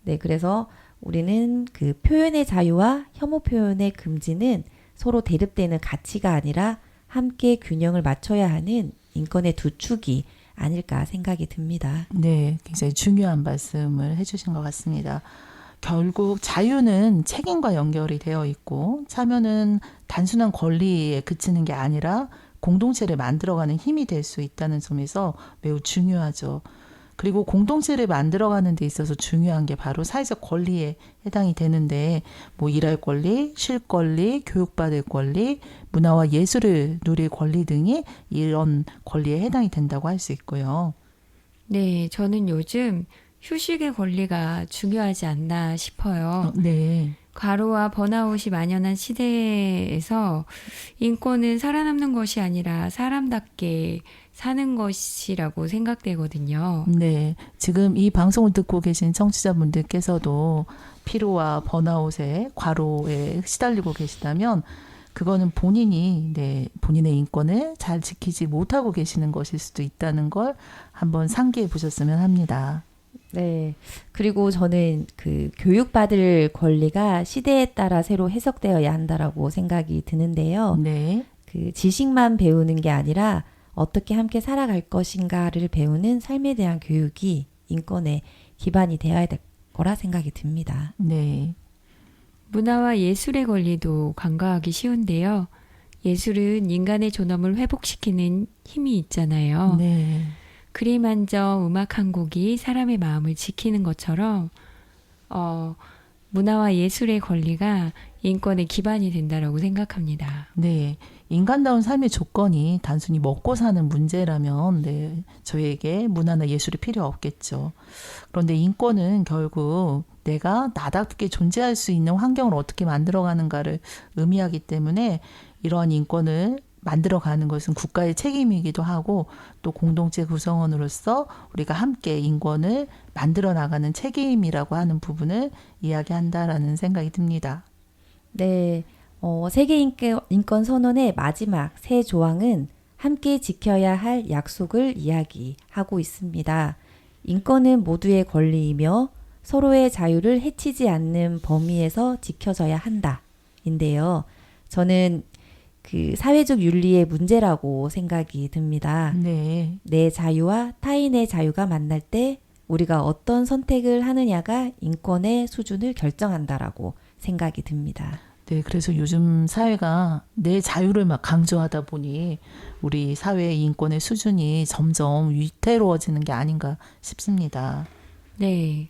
네, 그래서 우리는 그 표현의 자유와 혐오 표현의 금지는 서로 대립되는 가치가 아니라 함께 균형을 맞춰야 하는 인권의 두 축이 아닐까 생각이 듭니다.
네, 굉장히 중요한 말씀을 해주신 것 같습니다. 결국 자유는 책임과 연결이 되어 있고 참여는 단순한 권리에 그치는 게 아니라 공동체를 만들어가는 힘이 될 수 있다는 점에서 매우 중요하죠. 그리고 공동체를 만들어가는 데 있어서 중요한 게 바로 사회적 권리에 해당이 되는데 뭐 일할 권리, 쉴 권리, 교육받을 권리, 문화와 예술을 누릴 권리 등이 이런 권리에 해당이 된다고 할 수 있고요.
네, 저는 요즘 휴식의 권리가 중요하지 않나 싶어요.
네.
과로와 번아웃이 만연한 시대에서 인권은 살아남는 것이 아니라 사람답게 사는 것이라고 생각되거든요.
네. 지금 이 방송을 듣고 계신 청취자분들께서도 피로와 번아웃에 과로에 시달리고 계시다면 그거는 본인이 본인의 인권을 잘 지키지 못하고 계시는 것일 수도 있다는 걸 한번 상기해 보셨으면 합니다.
네. 그리고 저는 그 교육받을 권리가 시대에 따라 새로 해석되어야 한다라고 생각이 드는데요.
네.
그 지식만 배우는 게 아니라 어떻게 함께 살아갈 것인가를 배우는 삶에 대한 교육이 인권의 기반이 되어야 될 거라 생각이 듭니다.
네.
문화와 예술의 권리도 간과하기 쉬운데요. 예술은 인간의 존엄을 회복시키는 힘이 있잖아요.
네.
그림 한 점, 음악 한 곡이 사람의 마음을 지키는 것처럼 문화와 예술의 권리가 인권의 기반이 된다라고 생각합니다.
네. 인간다운 삶의 조건이 단순히 먹고 사는 문제라면 저희에게 문화나 예술이 필요 없겠죠. 그런데 인권은 결국 내가 나답게 존재할 수 있는 환경을 어떻게 만들어가는가를 의미하기 때문에 이러한 인권을 만들어가는 것은 국가의 책임이기도 하고 또 공동체 구성원으로서 우리가 함께 인권을 만들어 나가는 책임이라고 하는 부분을 이야기한다라는 생각이 듭니다.
네, 세계 인권 선언의 마지막 세 조항은 함께 지켜야 할 약속을 이야기하고 있습니다. 인권은 모두의 권리이며 서로의 자유를 해치지 않는 범위에서 지켜져야 한다. 인데요. 저는 그 사회적 윤리의 문제라고 생각이 듭니다.
네.
내 자유와 타인의 자유가 만날 때 우리가 어떤 선택을 하느냐가 인권의 수준을 결정한다라고 생각이 듭니다.
네, 그래서 요즘 사회가 내 자유를 막 강조하다 보니 우리 사회의 인권의 수준이 점점 위태로워지는 게 아닌가 싶습니다.
네.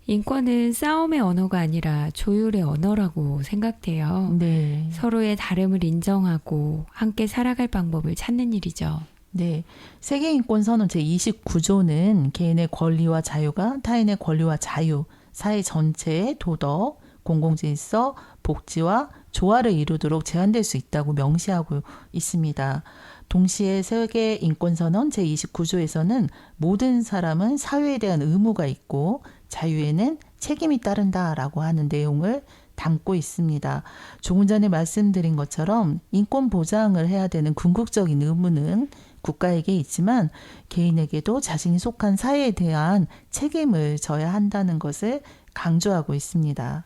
인권은 싸움의 언어가 아니라 조율의 언어라고 생각돼요.
네.
서로의 다름을 인정하고 함께 살아갈 방법을 찾는 일이죠.
네. 세계인권선언 제29조는 개인의 권리와 자유가 타인의 권리와 자유, 사회 전체의 도덕, 공공질서, 복지와 조화를 이루도록 제한될 수 있다고 명시하고 있습니다. 동시에 세계인권선언 제29조에서는 모든 사람은 사회에 대한 의무가 있고 자유에는 책임이 따른다라고 하는 내용을 담고 있습니다. 조금 전에 말씀드린 것처럼 인권 보장을 해야 되는 궁극적인 의무는 국가에게 있지만 개인에게도 자신이 속한 사회에 대한 책임을 져야 한다는 것을 강조하고 있습니다.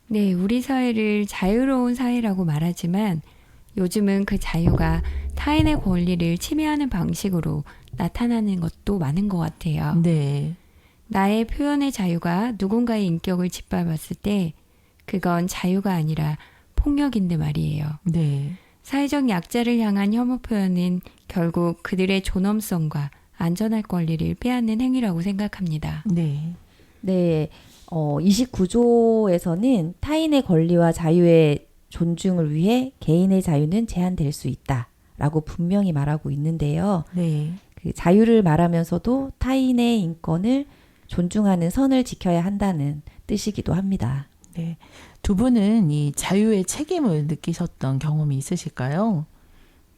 네, 우리 사회를 자유로운 사회라고 말하지만 요즘은 그 자유가 타인의 권리를 침해하는 방식으로 나타나는 것도 많은 것 같아요.
네.
나의 표현의 자유가 누군가의 인격을 짓밟았을 때 그건 자유가 아니라 폭력인데 말이에요.
네.
사회적 약자를 향한 혐오 표현은 결국 그들의 존엄성과 안전할 권리를 빼앗는 행위라고 생각합니다.
네.
네, 29조에서는 타인의 권리와 자유의 존중을 위해 개인의 자유는 제한될 수 있다라고 분명히 말하고 있는데요.
네.
그 자유를 말하면서도 타인의 인권을 존중하는 선을 지켜야 한다는 뜻이기도 합니다.
네. 두 분은 이 자유의 책임을 느끼셨던 경험이 있으실까요?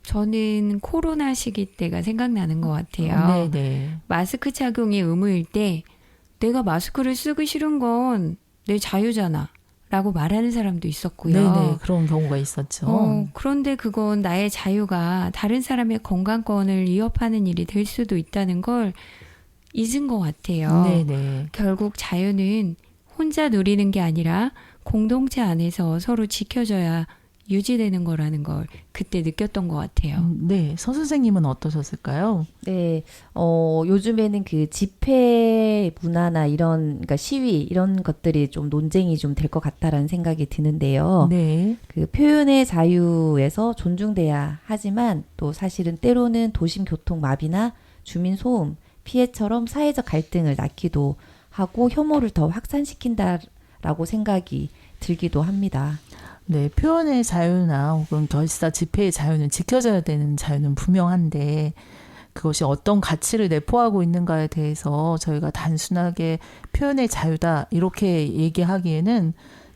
저는 코로나 시기 때가 생각나는 것 같아요.
네.
마스크 착용이 의무일 때 내가 마스크를 쓰기 싫은 건 내 자유잖아 라고 말하는 사람도 있었고요.
네네. 그런 경우가 있었죠.
그런데 그건 나의 자유가 다른 사람의 건강권을 위협하는 일이 될 수도 있다는 걸 잊은 것 같아요.
네네.
결국 자유는 혼자 누리는 게 아니라 공동체 안에서 서로 지켜줘야 유지되는 거라는 걸 그때 느꼈던 것 같아요.
네. 서 선생님은 어떠셨을까요?
네, 요즘에는 그 집회 문화나 그러니까 시위 이런 것들이 좀 논쟁이 좀 될 것 같다라는 생각이 드는데요.
네.
그 표현의 자유에서 존중돼야 하지만 또 사실은 때로는 도심 교통 마비나 주민 소음 피해처럼 사회적 갈등을 낳기도 하고 혐오를 더 확산시킨다라고 생각이 들기도 합니다.
네, 표현의 자유나 혹은 결사 집회의 자유는 지켜져야 되는 자유는 분명한데 그것이 어떤 가치를 내포하고 있는가에 대해서 저희가 단순하게 표현의 자유다 이렇게 얘기하기에는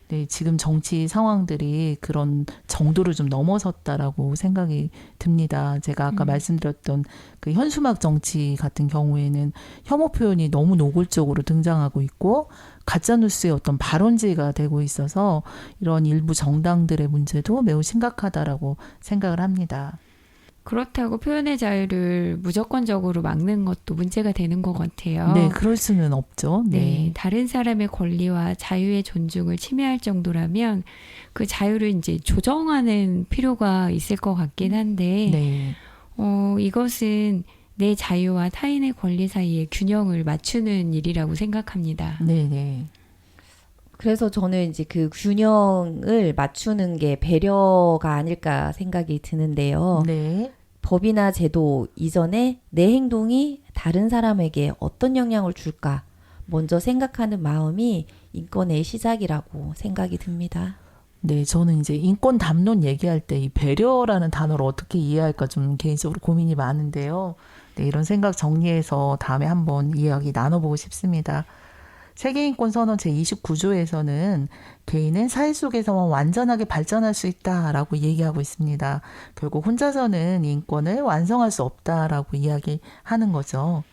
네, 지금 정치 상황들이 그런 정도를 좀 넘어섰다라고 생각이 듭니다. 제가 아까 말씀드렸던 그 현수막 정치 같은 경우에는 혐오 표현이 너무 노골적으로 등장하고 있고 가짜뉴스의 어떤 발원지가 되고 있어서 이런 일부 정당들의 문제도 매우 심각하다라고 생각을 합니다.
그렇다고 표현의 자유를 무조건적으로 막는 것도 문제가 되는 것 같아요.
네, 그럴 수는 없죠.
네, 다른 사람의 권리와 자유의 존중을 침해할 정도라면 그 자유를 이제 조정하는 필요가 있을 것 같긴 한데
네.
이것은 내 자유와 타인의 권리 사이의 균형을 맞추는 일이라고 생각합니다.
네.
그래서 저는 이제 그 균형을 맞추는 게 배려가 아닐까 생각이 드는데요.
네.
법이나 제도 이전에 내 행동이 다른 사람에게 어떤 영향을 줄까 먼저 생각하는 마음이 인권의 시작이라고 생각이 듭니다.
네, 저는 이제 인권 담론 얘기할 때 이 배려라는 단어를 어떻게 이해할까 좀 개인적으로 고민이 많은데요. 네, 이런 생각 정리해서 다음에 한번 이야기 나눠보고 싶습니다. 세계인권선언 제29조에서는 개인은 사회 속에서만 완전하게 발전할 수 있다라고 얘기하고 있습니다. 결국 혼자서는 인권을 완성할 수 없다라고 이야기하는 거죠.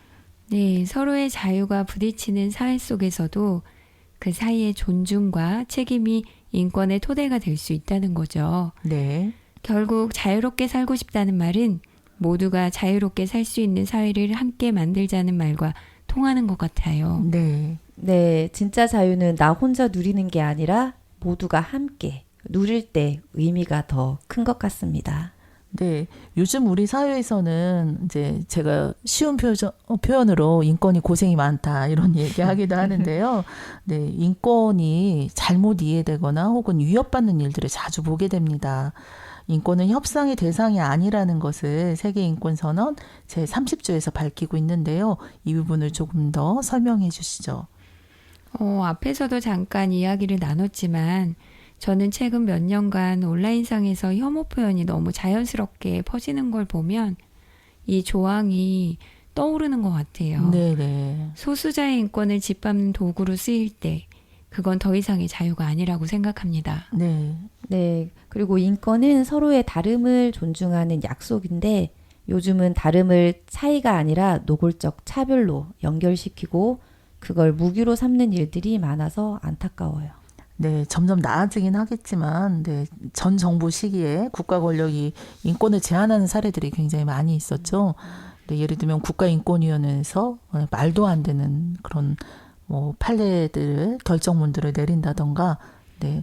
네, 서로의 자유가 부딪히는 사회 속에서도 그 사이의 존중과 책임이 인권의 토대가 될 수 있다는 거죠.
네.
결국 자유롭게 살고 싶다는 말은 모두가 자유롭게 살 수 있는 사회를 함께 만들자는 말과 통하는 것 같아요.
네.
네, 진짜 자유는 나 혼자 누리는 게 아니라 모두가 함께 누릴 때 의미가 더 큰 것 같습니다.
네, 요즘 우리 사회에서는 이제 제가 쉬운 표현으로 인권이 고생이 많다 이런 얘기하기도 하는데요. 네, 인권이 잘못 이해되거나 혹은 위협받는 일들을 자주 보게 됩니다. 인권은 협상의 대상이 아니라는 것을 세계인권선언 제30조에서 밝히고 있는데요. 이 부분을 조금 더 설명해 주시죠.
앞에서도 잠깐 이야기를 나눴지만 저는 최근 몇 년간 온라인상에서 혐오 표현이 너무 자연스럽게 퍼지는 걸 보면 이 조항이 떠오르는 것 같아요.
네네.
소수자의 인권을 짓밟는 도구로 쓰일 때 그건 더 이상의 자유가 아니라고 생각합니다.
네.
네, 그리고 인권은 서로의 다름을 존중하는 약속인데 요즘은 다름을 차이가 아니라 노골적 차별로 연결시키고 그걸 무기로 삼는 일들이 많아서 안타까워요.
네, 점점 나아지긴 하겠지만, 네, 전 정부 시기에 국가 권력이 인권을 제한하는 사례들이 굉장히 많이 있었죠. 네, 예를 들면 국가인권위원회에서 말도 안 되는 그런 뭐 판례들, 결정문들을 내린다던가, 네,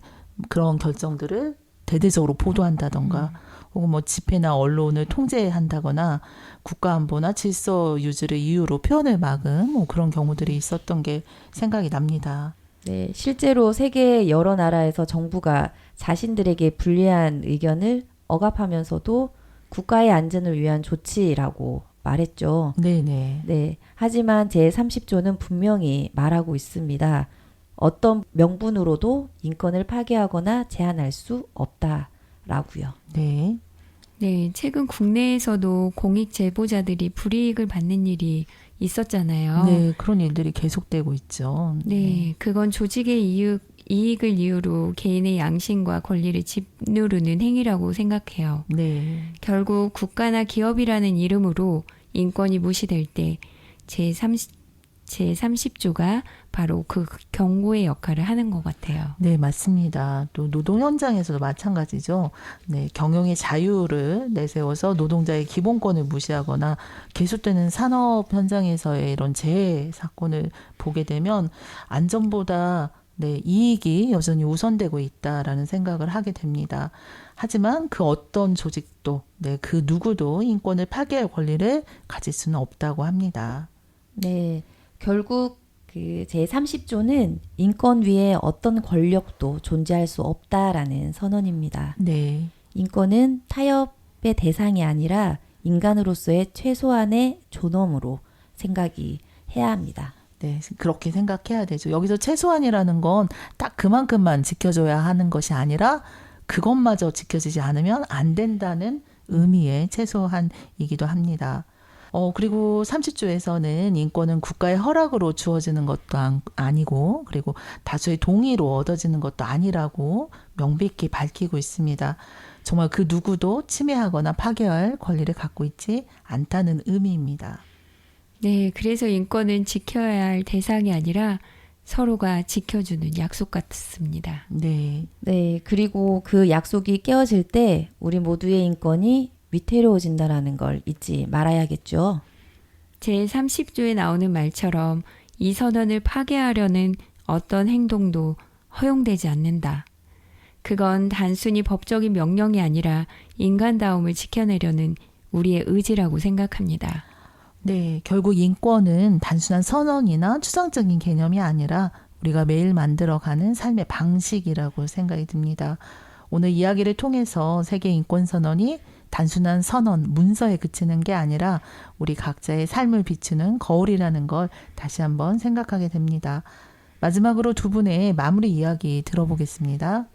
그런 결정들을 대대적으로 보도한다던가, 혹은 뭐 집회나 언론을 통제한다거나 국가안보나 질서 유지를 이유로 표현을 막은 뭐 그런 경우들이 있었던 게 생각이 납니다.
네, 실제로 세계 여러 나라에서 정부가 자신들에게 불리한 의견을 억압하면서도 국가의 안전을 위한 조치라고 말했죠.
네네.
네, 하지만 제30조는 분명히 말하고 있습니다. 어떤 명분으로도 인권을 파괴하거나 제한할 수 없다라고요.
네.
네, 최근 국내에서도 공익 제보자들이 불이익을 받는 일이 있었잖아요.
네, 그런 일들이 계속되고 있죠.
네, 그건 조직의 이익을 이유로 개인의 양심과 권리를 짓누르는 행위라고 생각해요.
네.
결국 국가나 기업이라는 이름으로 인권이 무시될 때 제30조가 바로 그 경고의 역할을 하는 것 같아요.
네, 맞습니다. 또 노동 현장에서도 마찬가지죠. 네, 경영의 자유를 내세워서 노동자의 기본권을 무시하거나 계속되는 산업 현장에서의 이런 재해 사건을 보게 되면 안전보다 네, 이익이 여전히 우선되고 있다라는 생각을 하게 됩니다. 하지만 그 어떤 조직도, 네, 그 누구도 인권을 파괴할 권리를 가질 수는 없다고 합니다.
네, 결국 그 제30조는 인권 위에 어떤 권력도 존재할 수 없다라는 선언입니다.
네.
인권은 타협의 대상이 아니라 인간으로서의 최소한의 존엄으로 생각이 해야 합니다.
네, 그렇게 생각해야 되죠. 여기서 최소한이라는 건 딱 그만큼만 지켜줘야 하는 것이 아니라 그것마저 지켜지지 않으면 안 된다는 의미의 최소한이기도 합니다. 그리고 30조에서는 인권은 국가의 허락으로 주어지는 것도 아니고, 그리고 다수의 동의로 얻어지는 것도 아니라고 명백히 밝히고 있습니다. 정말 그 누구도 침해하거나 파괴할 권리를 갖고 있지 않다는 의미입니다.
네, 그래서 인권은 지켜야 할 대상이 아니라 서로가 지켜주는 약속 같습니다.
네.
네, 그리고 그 약속이 깨어질 때 우리 모두의 인권이 위태로워진다라는 걸 잊지 말아야겠죠.
제30조에 나오는 말처럼 이 선언을 파괴하려는 어떤 행동도 허용되지 않는다. 그건 단순히 법적인 명령이 아니라 인간다움을 지켜내려는 우리의 의지라고 생각합니다.
네, 결국 인권은 단순한 선언이나 추상적인 개념이 아니라 우리가 매일 만들어가는 삶의 방식이라고 생각이 듭니다. 오늘 이야기를 통해서 세계인권선언이 단순한 선언, 문서에 그치는 게 아니라 우리 각자의 삶을 비추는 거울이라는 걸 다시 한번 생각하게 됩니다. 마지막으로 두 분의 마무리 이야기 들어보겠습니다.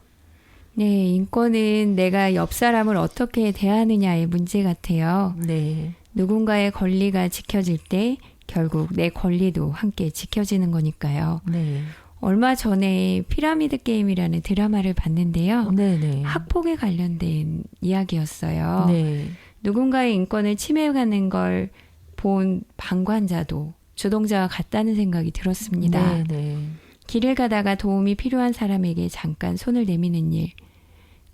네, 인권은 내가 옆 사람을 어떻게 대하느냐의 문제 같아요.
네.
누군가의 권리가 지켜질 때 결국 내 권리도 함께 지켜지는 거니까요.
네.
얼마 전에 피라미드 게임이라는 드라마를 봤는데요.
네네.
학폭에 관련된 이야기였어요.
네.
누군가의 인권을 침해하는 걸 본 방관자도 주동자와 같다는 생각이 들었습니다.
네네.
길을 가다가 도움이 필요한 사람에게 잠깐 손을 내미는 일,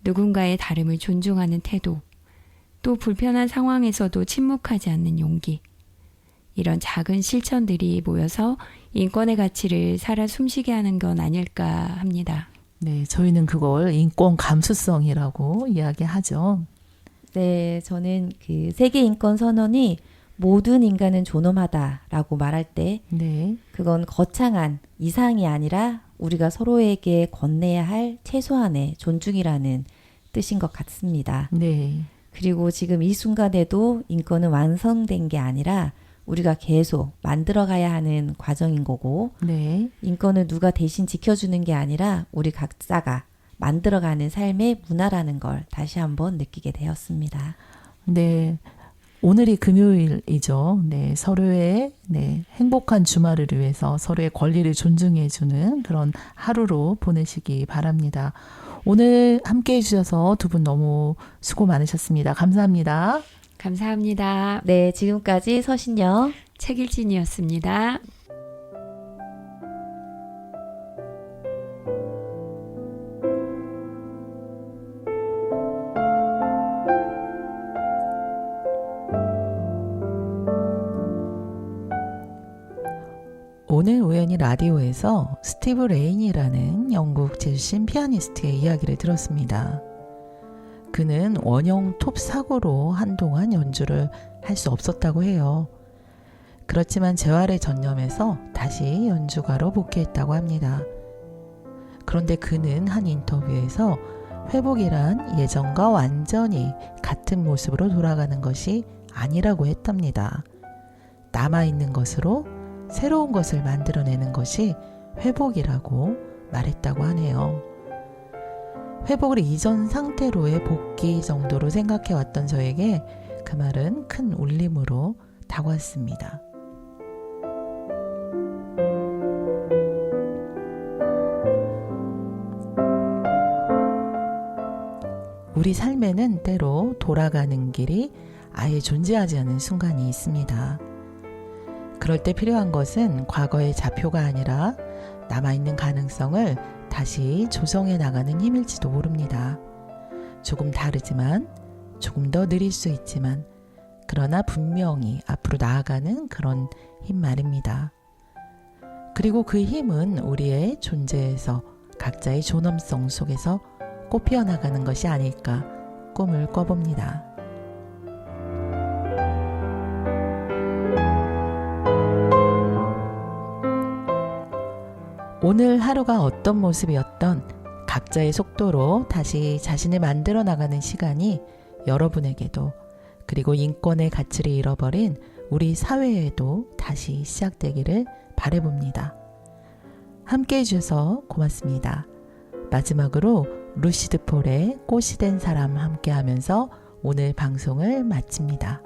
누군가의 다름을 존중하는 태도, 또 불편한 상황에서도 침묵하지 않는 용기. 이런 작은 실천들이 모여서 인권의 가치를 살아 숨쉬게 하는 건 아닐까 합니다.
네, 저희는 그걸 인권 감수성이라고 이야기하죠.
네, 저는 그 세계인권선언이 모든 인간은 존엄하다라고 말할 때
네.
그건 거창한 이상이 아니라 우리가 서로에게 건네야 할 최소한의 존중이라는 뜻인 것 같습니다.
네.
그리고 지금 이 순간에도 인권은 완성된 게 아니라 우리가 계속 만들어가야 하는 과정인 거고
네.
인권을 누가 대신 지켜주는 게 아니라 우리 각자가 만들어가는 삶의 문화라는 걸 다시 한번 느끼게 되었습니다.
네. 오늘이 금요일이죠. 네. 서로의 행복한 주말을 위해서 서로의 권리를 존중해주는 그런 하루로 보내시기 바랍니다. 오늘 함께 해주셔서 두 분 너무 수고 많으셨습니다. 감사합니다.
감사합니다.
네, 지금까지 서신영
책일진이었습니다.
오늘 우연히 라디오에서 스티브 레인이라는 영국 재즈신 피아니스트의 이야기를 들었습니다. 그는 원형 톱 사고로 한동안 연주를 할 수 없었다고 해요. 그렇지만 재활에 전념해서 다시 연주가로 복귀했다고 합니다. 그런데 그는 한 인터뷰에서 회복이란 예전과 완전히 같은 모습으로 돌아가는 것이 아니라고 했답니다. 남아있는 것으로 새로운 것을 만들어내는 것이 회복이라고 말했다고 하네요. 회복을 이전 상태로의 복귀 정도로 생각해왔던 저에게 그 말은 큰 울림으로 다가왔습니다. 우리 삶에는 때로 돌아가는 길이 아예 존재하지 않는 순간이 있습니다. 그럴 때 필요한 것은 과거의 좌표가 아니라 남아있는 가능성을 다시 조성해 나가는 힘일지도 모릅니다. 조금 다르지만 조금 더 느릴 수 있지만 그러나 분명히 앞으로 나아가는 그런 힘 말입니다. 그리고 그 힘은 우리의 존재에서 각자의 존엄성 속에서 꽃피어 나가는 것이 아닐까 꿈을 꿔봅니다. 오늘 하루가 어떤 모습이었던 각자의 속도로 다시 자신을 만들어 나가는 시간이 여러분에게도 그리고 인권의 가치를 잃어버린 우리 사회에도 다시 시작되기를 바라봅니다. 함께 해주셔서 고맙습니다. 마지막으로 루시드 폴의 꽃이 된 사람 함께 하면서 오늘 방송을 마칩니다.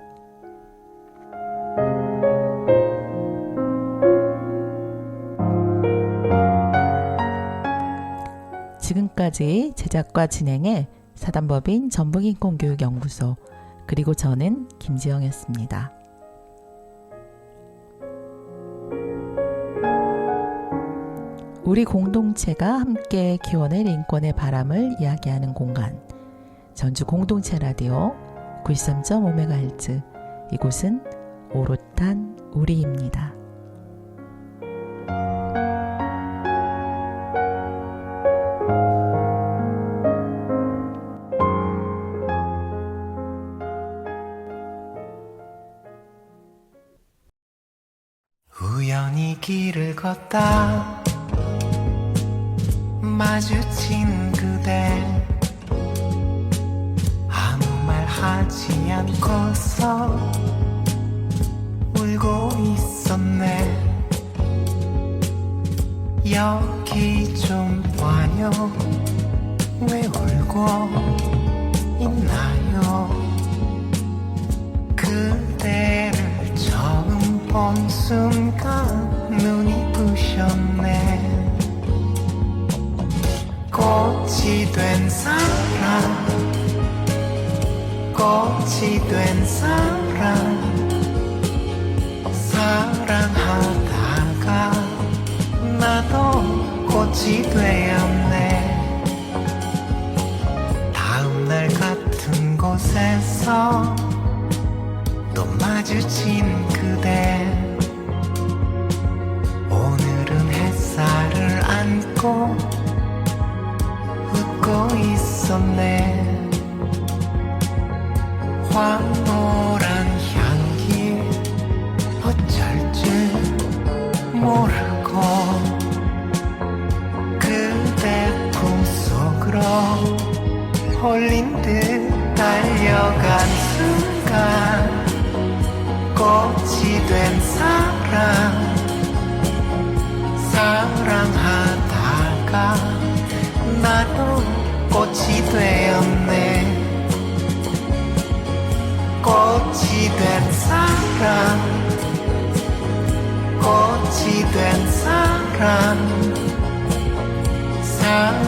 지금까지 제작과 진행의 사단법인 전북인권교육연구소 그리고 저는 김지영이었습니다. 우리 공동체가 함께 키워낼 인권의 바람을 이야기하는 공간 전주 공동체 라디오 93.5MHz 이곳은 오롯한 우리입니다.
우연히 길을 걷다 마주친 그대 아무 말 하지 않고서 울고 있었네. 여기 좀 와요. 왜 울고 있나요? 그대를 처음 본 순간 눈이 부셨네. 꽃이 된 사람, 꽃이 된 사람, 사랑하다가 나도 꽃이 되었네. 다음날 같은 곳에서 또 마주친 그대 오늘은 햇살을 안고 웃고 있었네. 황홀한 향기 어쩔 줄 모르고 그대 품속으로 홀린 듯 달려간 순간 꽃이 된 사람 사랑하다가 나도 꽃이 되었네. 꽃이 된 사람, 꽃이 된 사람,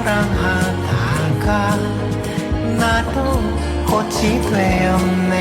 사랑하다가 나도 꽃이 되었네.